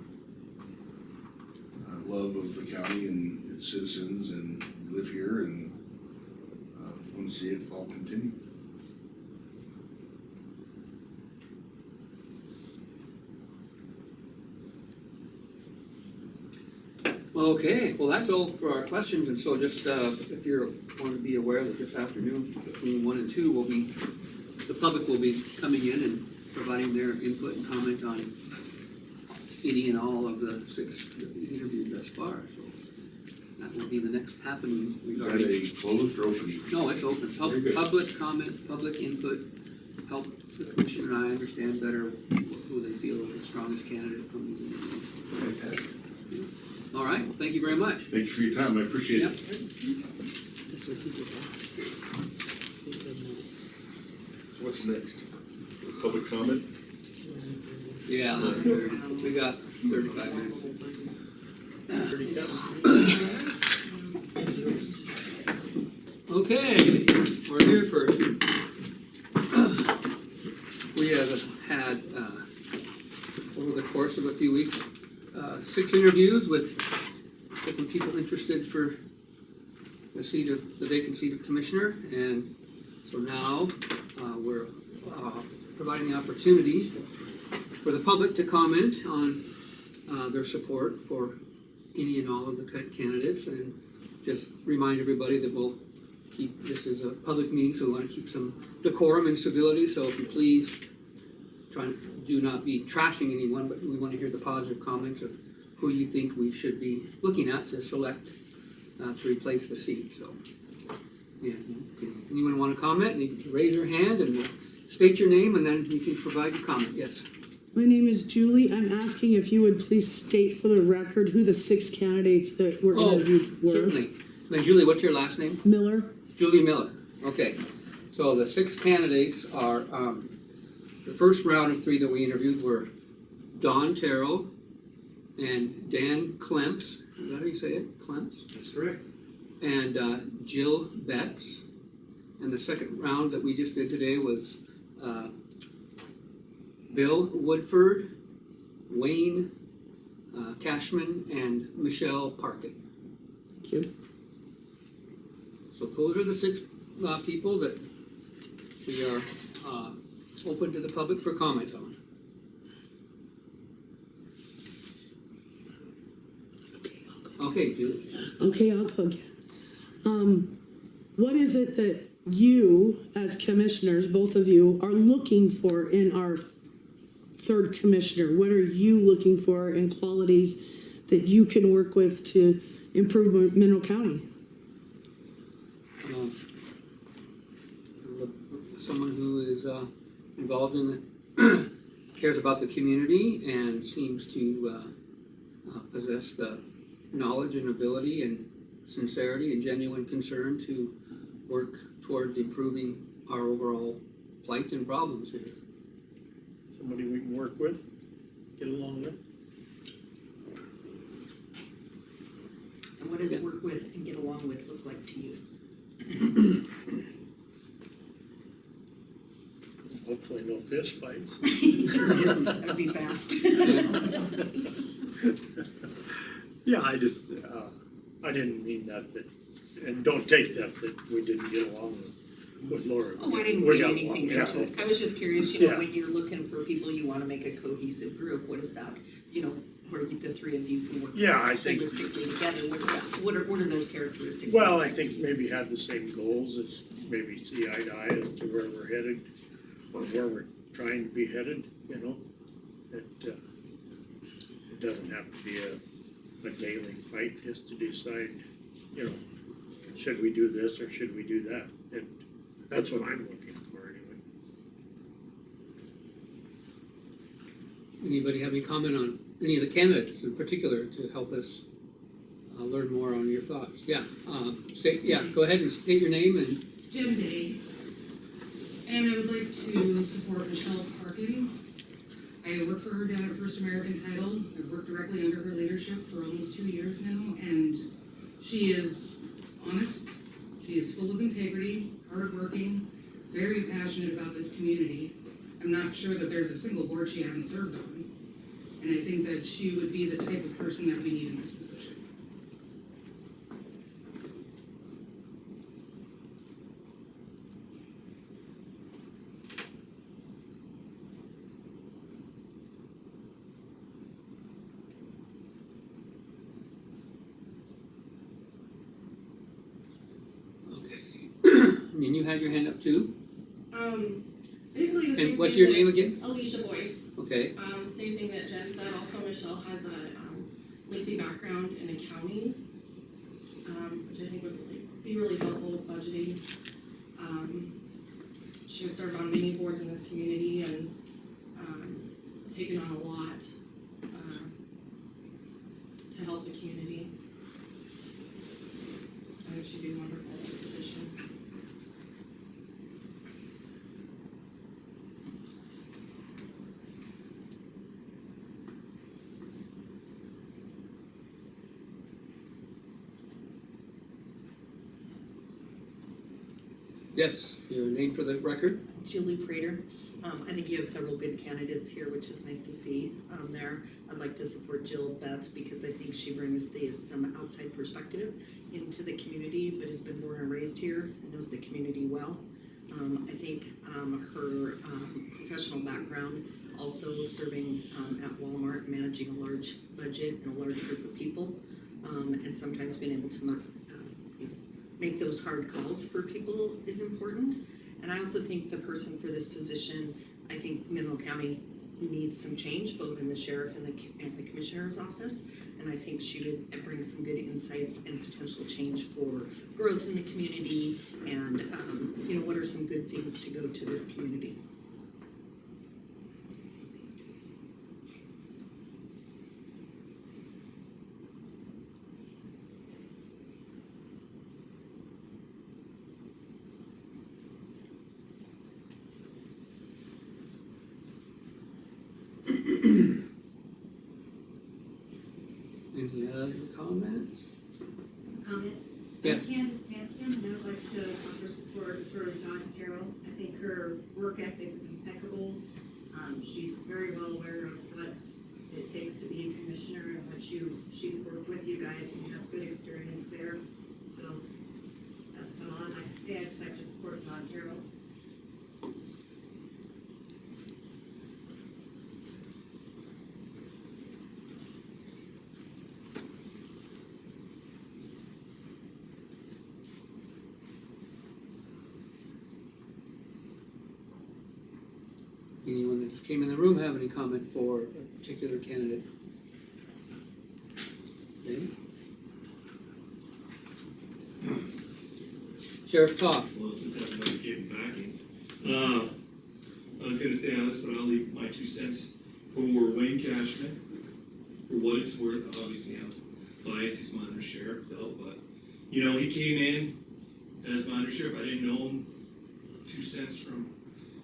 love of the county and its citizens, and live here, and want to see it all continue. Okay, well, that's all for our questions, and so just if you want to be aware that this afternoon between 1 and 2 the public will be coming in and providing their input and comment on any and all of the 6 that we interviewed thus far. So that will be the next happening Is that regarding. a closed or open? No, it's open. Very good. Public comment, public input, help the commissioner and I understand better who they feel is the strongest candidate from these interviews. Fantastic. All right, well, thank you very much. Thank you for your time. I appreciate Yep. it. That's what he did ask. He said no. What's next? Public comment? Yeah, we got 35 minutes. Okay, we're here first. We have had, over the course of a few weeks, 6 interviews with different people interested for the vacant seat of commissioner, and so now we're providing the opportunity for the public to comment on their support for any and all of the candidates, and just remind everybody that we'll keep, this is a public meeting, so we want to keep some decorum and civility, so if you please do not be trashing anyone, but we want to hear the positive comments of who you think we should be looking at to select to replace the seat. So, yeah, anyone want to comment? You can raise your hand and we'll state your name, and then you can provide your comment. Yes. My name is Julie. I'm asking if you would please state for the record who the 6 candidates that were interviewed were. Certainly. Then Julie, what's your last name? Miller. Julie Miller. Okay. So the 6 candidates are, the first round of 3 that we interviewed were Don Terrell and Dan Klemps. Is that how you say it? Klemps? That's correct. And Jill Betts. And the second round that we just did today was Bill Woodford, Wayne Cashman, and Michelle Parkin. Thank you. So those are the 6 people that we are open to the public for comment on. Okay, Julie. Okay, I'll go again. What is it that you, as commissioners, both of you, are looking for in our 3rd commissioner? What are you looking for in qualities that you can work with to improve Mineral County? Someone who is involved in the, cares about the community and seems to possess the knowledge and ability and sincerity and genuine concern to work towards improving our overall plight and problems here. Somebody we can work with, get along with. And what does work with and get along with look like to you? Hopefully no fist fights. That would be fast. Yeah, I just, I didn't mean that, and don't take that we didn't get along with Laura. Oh, I didn't We read got anything along, into yeah. it. I was just curious, you know, Yeah. when you're looking for people, you wanna make a cohesive group, what is that? You know, where the 3 of you can work Yeah, I think- holistically together, what is that? What are those characteristics? Well, look I like? think maybe have the same goals, as maybe see eye to eye as to where we're headed, or where we're trying to be headed, you know? It doesn't have to be a daily fight, just to decide, you know, should we do this or should we do that? And that's what I'm looking for anyway. Anybody have any comment on any of the candidates in particular to help us learn more on your thoughts? Yeah, go ahead and state your name and. Jen Day, and I would like to support Michelle Parkin. I work for her down at First American Title. I've worked directly under her leadership for almost 2 years now, and she is honest, she is full of integrity, hardworking, very passionate about this community. I'm not sure that there's a single board she hasn't served on, and I think that she would be the type of person that we need in this position. And you had your hand up too? Basically the same And what's thing your that name again? Alicia Boyce. Okay, Same thing that Jen said. Also, Michelle has a lengthy background in accounting, which I think would be really helpful with budgeting. She has served on many boards in this community and taken on a lot to help the community. I think she'd be wonderful in this position. yes, your name for the record? Julie Prater. I think you have several good candidates here, which is nice to see there. I'd like to support Jill Betts because I think she brings some outside perspective into the community, but has been born and raised here and knows the community well. I think her professional background, also serving at Walmart, managing a large budget and a large group of people, and sometimes being able to make those hard calls for people is important. And I also think the person for this position, I think Mineral County needs some change, both in the sheriff and the commissioner's office. And I think she would bring some good insights and potential change for growth in the community and, you know, what are some good things to go to this community. Yes. Candace Hampton, and I would like to offer support for Dawn Terrell. I think her work ethic is impeccable. She's very well aware of what it takes to be a commissioner and she's worked with you guys and has good experience there. So that's all I'd like to say. I just like to support Dawn Terrell. Anyone that just came in the room have any comment for a particular candidate? Okay. Sheriff Todd. Well, since everybody's getting back in, I was gonna say Alice, but I'll leave my 2 cents for Wayne Cashman. For what it's worth, obviously I'm biased, he's my under sheriff though, but, you know, he came in as my under sheriff, I didn't know him, 2 cents from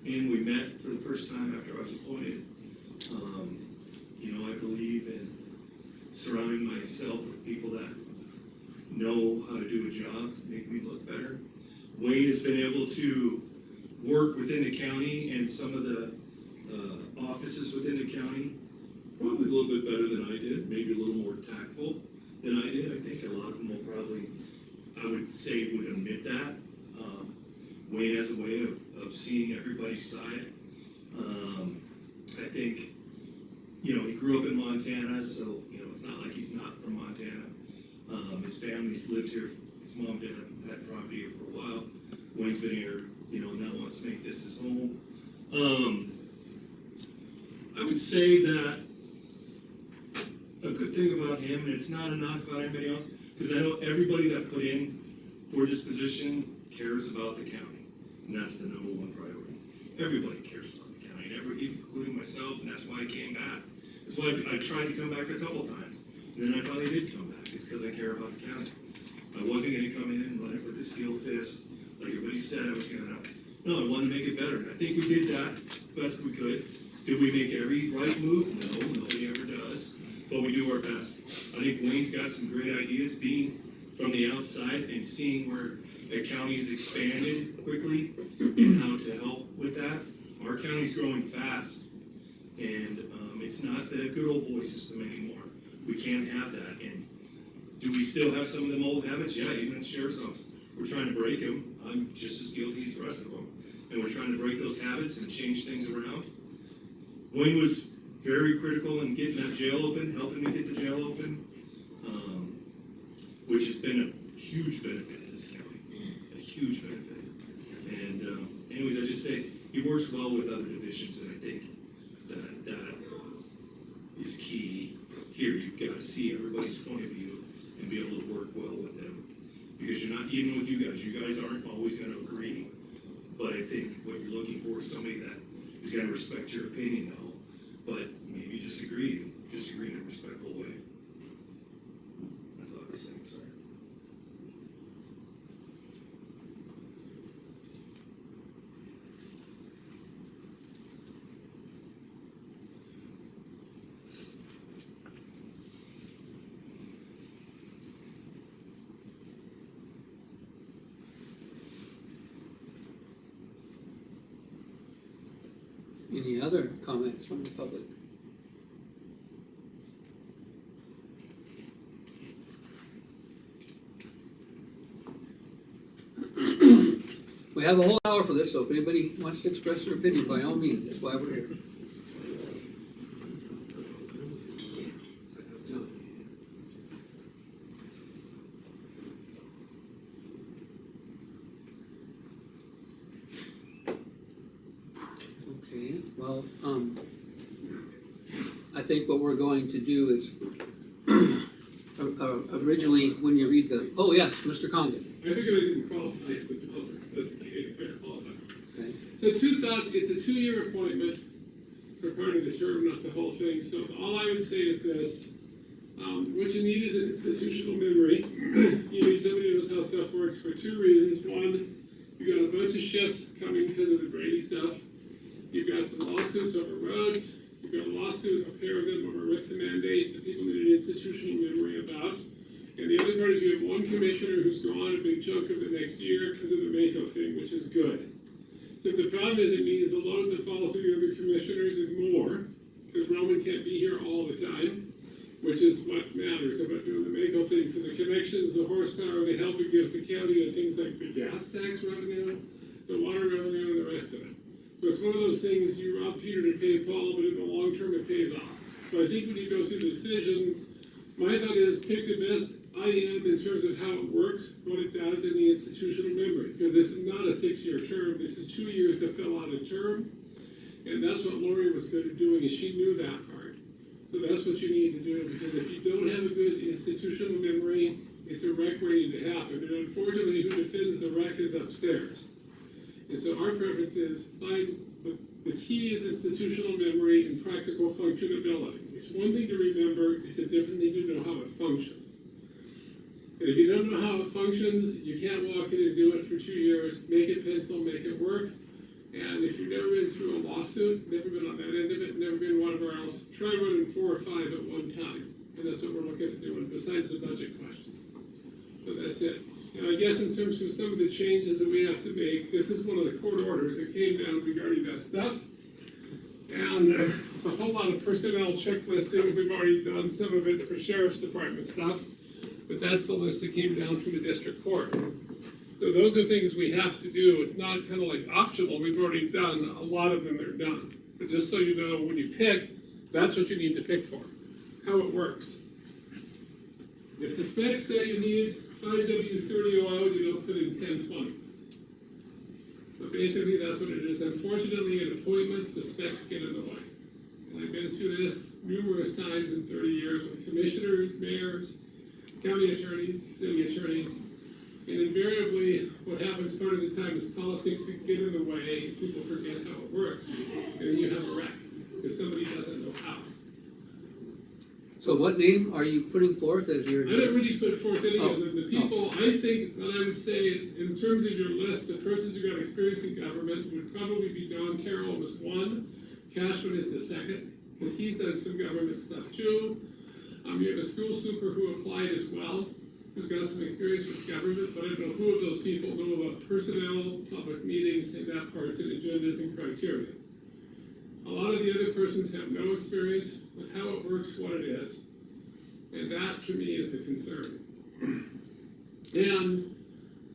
him, we met for the first time after I was appointed. You know, I believe in surrounding myself with people that know how to do a job, make me look better. Wayne has been able to work within the county and some of the offices within the county probably a little bit better than I did, maybe a little more tactful than I did. I think a lot of them will probably, I would say, would admit that. Wayne has a way of seeing everybody's side. I think, you know, he grew up in Montana, so, you know, it's not like he's not from Montana. His family's lived here, his mom and dad had property here for a while. Wayne's been here, you know, now wants to make this his home. I would say that a good thing about him, and it's not a knock about anybody else, because I know everybody that put in for this position cares about the county, and that's the #1 priority. Everybody cares about the county, including myself, and that's why I came back. That's why I tried to come back a couple times, and then I finally did come back. It's because I care about the county. I wasn't going to come in and run it with a steel fist, like everybody said I was going to. No, I wanted to make it better, and I think we did that best we could. Did we make every right move? No, nobody ever does, but we do our best. I think Wayne's got some great ideas, being from the outside and seeing where the county's expanded quickly and how to help with that. Our county's growing fast, and it's not the good old boy system anymore. We can't have that. And do we still have some of them old habits? Yeah, even in sheriff's office. We're trying to break them. I'm just as guilty as the rest of them. And we're trying to break those habits and change things around. Wayne was very critical in getting that jail open, helping me get the jail open, which has been a huge benefit to this county, a huge benefit. And anyways, I just say he works well with other divisions, and I think that is key. Here, you've got to see everybody's point of view and be able to work well with them. Because you're not, even with you guys aren't always going to agree. But I think what you're looking for is somebody that is going to respect your opinion, though, but maybe disagree in a respectful way. That's all I was saying, sorry. Any other comments from the public? We have a whole hour for this, so if anybody wants to express their opinion, by all means, that's why we're here. Okay, well, I think what we're going to do is, originally, when you read the, oh yes, Mr. Condon. I figured I didn't qualify as the public, that's okay, if I qualify. Okay. So 2 thoughts, it's a 2-year appointment for part of the term, not the whole thing, so all I would say is this. What you need is an institutional memory. You need somebody who knows how stuff works for 2 reasons. One, you've got a bunch of shifts coming because of the Brady stuff. You've got some lawsuits over roads. You've got a lawsuit, a pair of them over what's the mandate that people need an institutional memory about. And the other part is you have one commissioner who's gone a big chunk of the next year because of the Mako thing, which is good. So the problem is, it means the load that falls to the other commissioners is more, because Roman can't be here all the time, which is what matters about doing the Mako thing, for the connections, the horsepower, the help it gives the county, and things like the gas tax revenue, the water revenue, and the rest of it. So it's one of those things, you rob Peter to pay Paul, but in the long term, it pays off. So I think when you go through the decision, my thought is pick the best item in terms of how it works, what it does, and the institutional memory. Because this is not a 6-year term, this is 2 years to fill out a term. And that's what Lori was good at doing, is she knew that part. So that's what you need to do, because if you don't have a good institutional memory, it's a wreck waiting to happen. And unfortunately, who defends the wreck is upstairs. And so our preference is find the key is institutional memory and practical functionability. It's one thing to remember, it's a different thing to know how it functions. And if you don't know how it functions, you can't walk in and do it for 2 years, make it pencil, make it work. And if you've never been through a lawsuit, never been on that end of it, never been whatever else, try running 4 or 5 at one time. And that's what we're looking at doing, besides the budget questions. So that's it. And I guess in terms of some of the changes that we have to make, this is one of the court orders that came down regarding that stuff. And it's a whole lot of personnel checklist things. We've already done some of it for sheriff's department stuff. But that's the list that came down from the district court. So those are things we have to do. It's not kind of like optional. We've already done, a lot of them are done. But just so you know, when you pick, that's what you need to pick for, how it works. If the specs say you need 5W30 oil, you don't put in 1020. So basically that's what it is. Unfortunately, in appointments, the specs get in the way. And I've been through this numerous times in 30 years with commissioners, mayors, county attorneys, city attorneys, and invariably what happens part of the time is politics get in the way, people forget how it works, and then you have a wreck, because somebody doesn't know how. So what name are you putting forth as your? I didn't really put forth any of them. The people, I think that I would say, in terms of your list, the persons who got experience in government would probably be Don Carroll was one, Cashman is the second, because he's done some government stuff too. You have a school super who applied as well, who's got some experience with government, but I don't know who of those people know about personnel, public meetings, and that parts and agendas and criteria. A lot of the other persons have no experience with how it works, what it is, and that to me is the concern. And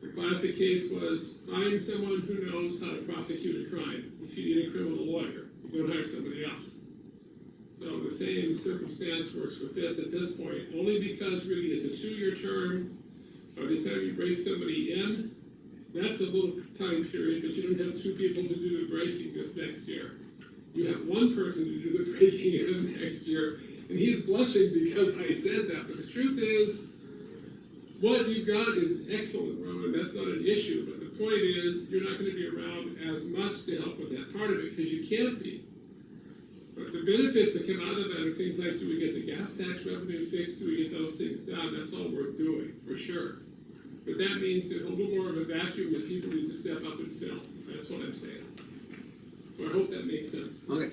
the classic case was find someone who knows how to prosecute a crime. If you need a criminal lawyer, you don't hire somebody else. So the same circumstance works with this at this point, only because really it's a 2-year term. By the time you break somebody in, that's a little time period, but you don't have 2 people to do the breaking this next year. You have 1 person to do the breaking in next year, and he's blushing because I said that, but the truth is, what you've got is excellent, Roman, that's not an issue, but the point is, you're not gonna be around as much to help with that part of it, because you can't be. But the benefits that come out of that are things like, do we get the gas tax revenue fixed? Do we get those things done? That's all worth doing, for sure. But that means there's a little more of a vacuum that people need to step up and fill. That's what I'm saying. So I hope that makes sense. Okay.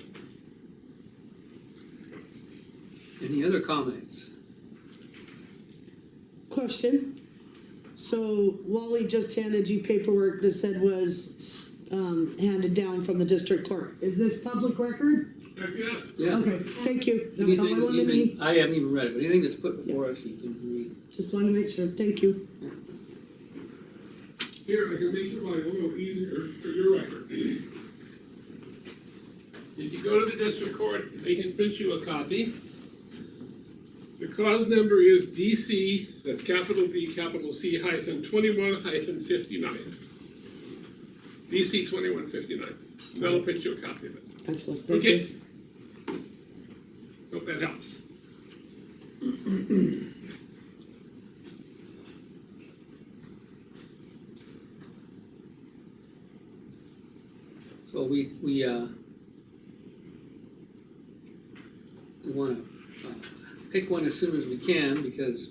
Any other comments? Question. So Wally just handed you paperwork that said was handed down from the district court. Is this public record? Yeah. Yeah. Okay, thank you. That's all I wanted to need. I haven't even read it, but anything that's put before us, you can read. Just wanted to make sure. Thank you. Here, I can make your life a little easier for your record. If you go to the district court, they can print you a copy. The clause number is DC, that's capital D, capital C, hyphen 21-59. DC 2159. That'll print you a copy of it. Excellent. Thank Okay. you. Hope that helps. So we want to pick one as soon as we can, because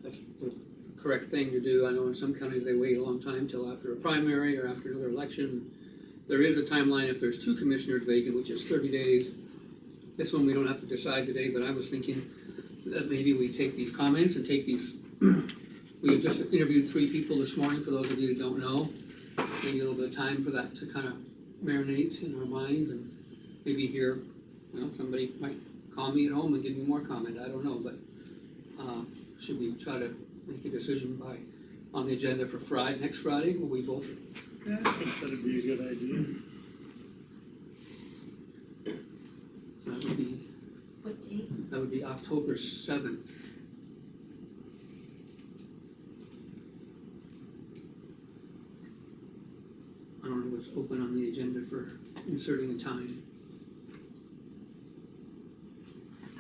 that's the correct thing to do. I know in some counties they wait a long time till after a primary or after another election. There is a timeline if there's 2 commissioners vacant, which is 30 days. This one we don't have to decide today, but I was thinking that maybe we take these comments and take these, we just interviewed 3 people this morning, for those of you who don't know. Maybe a little bit of time for that to kind of marinate in our minds, and maybe hear, somebody might call me at home and give me more comment, I don't know, but, should we try to make a decision on the agenda for next Friday, will we both? Yeah, I think that'd be a good idea. What date? That would be October 7th. I don't know what's open on the agenda for inserting a time.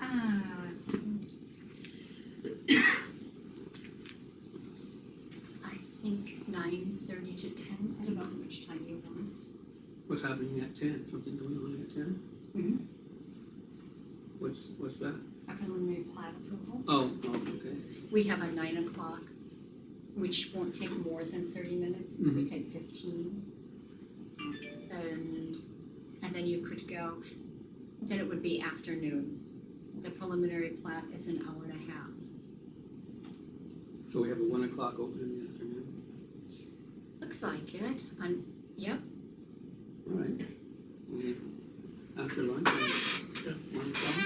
I think 9:30 to 10. I don't know how much time you want. What's happening at 10? Something going on at 10? Mm-hmm. What's that? A preliminary plat approval. Oh, okay. We have a 9 o'clock, which won't take more than 30 minutes. It Mhm. would take 15. And then you could go, then it would be afternoon. The preliminary plat is an hour and a half. So we have a 1 o'clock open in the afternoon. Looks like it. Yep. All right. Okay. After lunch, 1 o'clock.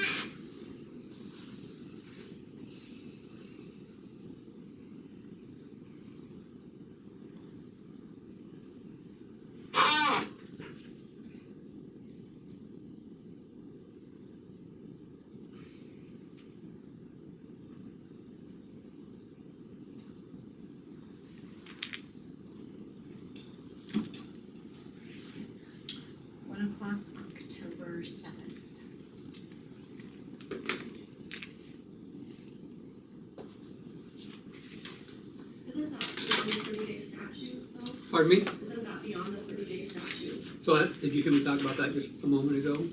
October 7th. Isn't that beyond the 30-day statute, though? Pardon me? Isn't that beyond the 30-day statute? So did you hear me talk about that just a moment ago?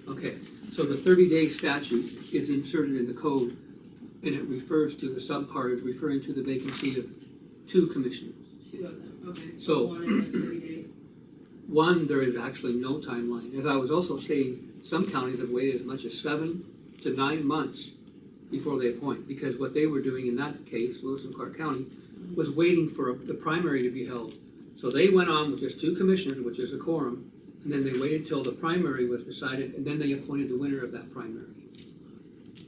Okay, so the 30-day statute is inserted in the code, and it refers to, the subpart is referring to the vacancy of 2 commissioners. 2 of them, okay, So- so 1 in the 30 days. One, there is actually no timeline. As I was also saying, some counties have waited as much as 7 to 9 months before they appoint, because what they were doing in that case, Lewis and Clark County, was waiting for the primary to be held. So they went on with just 2 commissioners, which is a quorum, and then they waited till the primary was decided, and then they appointed the winner of that primary.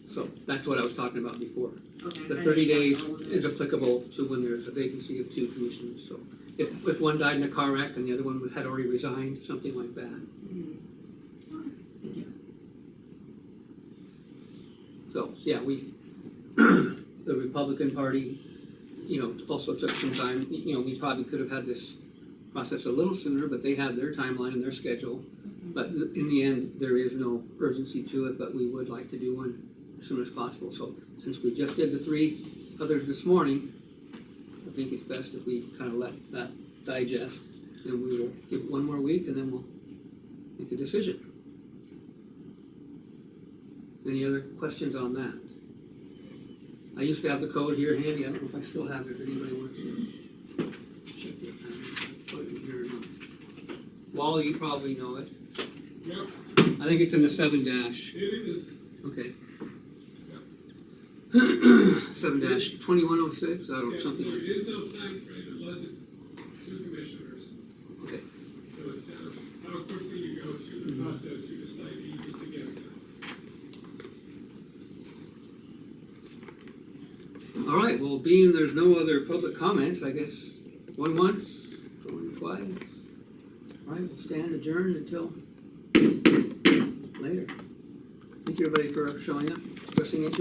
So that's what I was talking about before. Okay. The I 30 think days that's all of it. is applicable to when there's a vacancy of 2 commissioners. So if one died in a car wreck and the other one had already resigned, something like that. Thank you. So, yeah, the Republican Party, also took some time. We probably could have had this process a little sooner, but they have their timeline and their schedule. But in the end, there is no urgency to it, but we would like to do one as soon as possible. So since we just did the 3 others this morning, I think it's best if we kind of let that digest, and we will give it 1 more week, and then we'll make a decision. Any other questions on that? I used to have the code here handy. I don't know if I still have it, if anybody wants to check it. Put it in here or not. Wally, you probably know it. Yep, I think it's in the 7 dash. it is. Okay. 7-2106, I don't know, Yeah, something there like that. is no time frame unless it's 2 commissioners. Okay. So it's kind of how quickly you go through the process, you decide to use to get it done. All right, well, being there's no other public comments, I guess, going once, going twice. All right, we'll stand adjourned until later. Thank you, everybody, for showing up, expressing interest.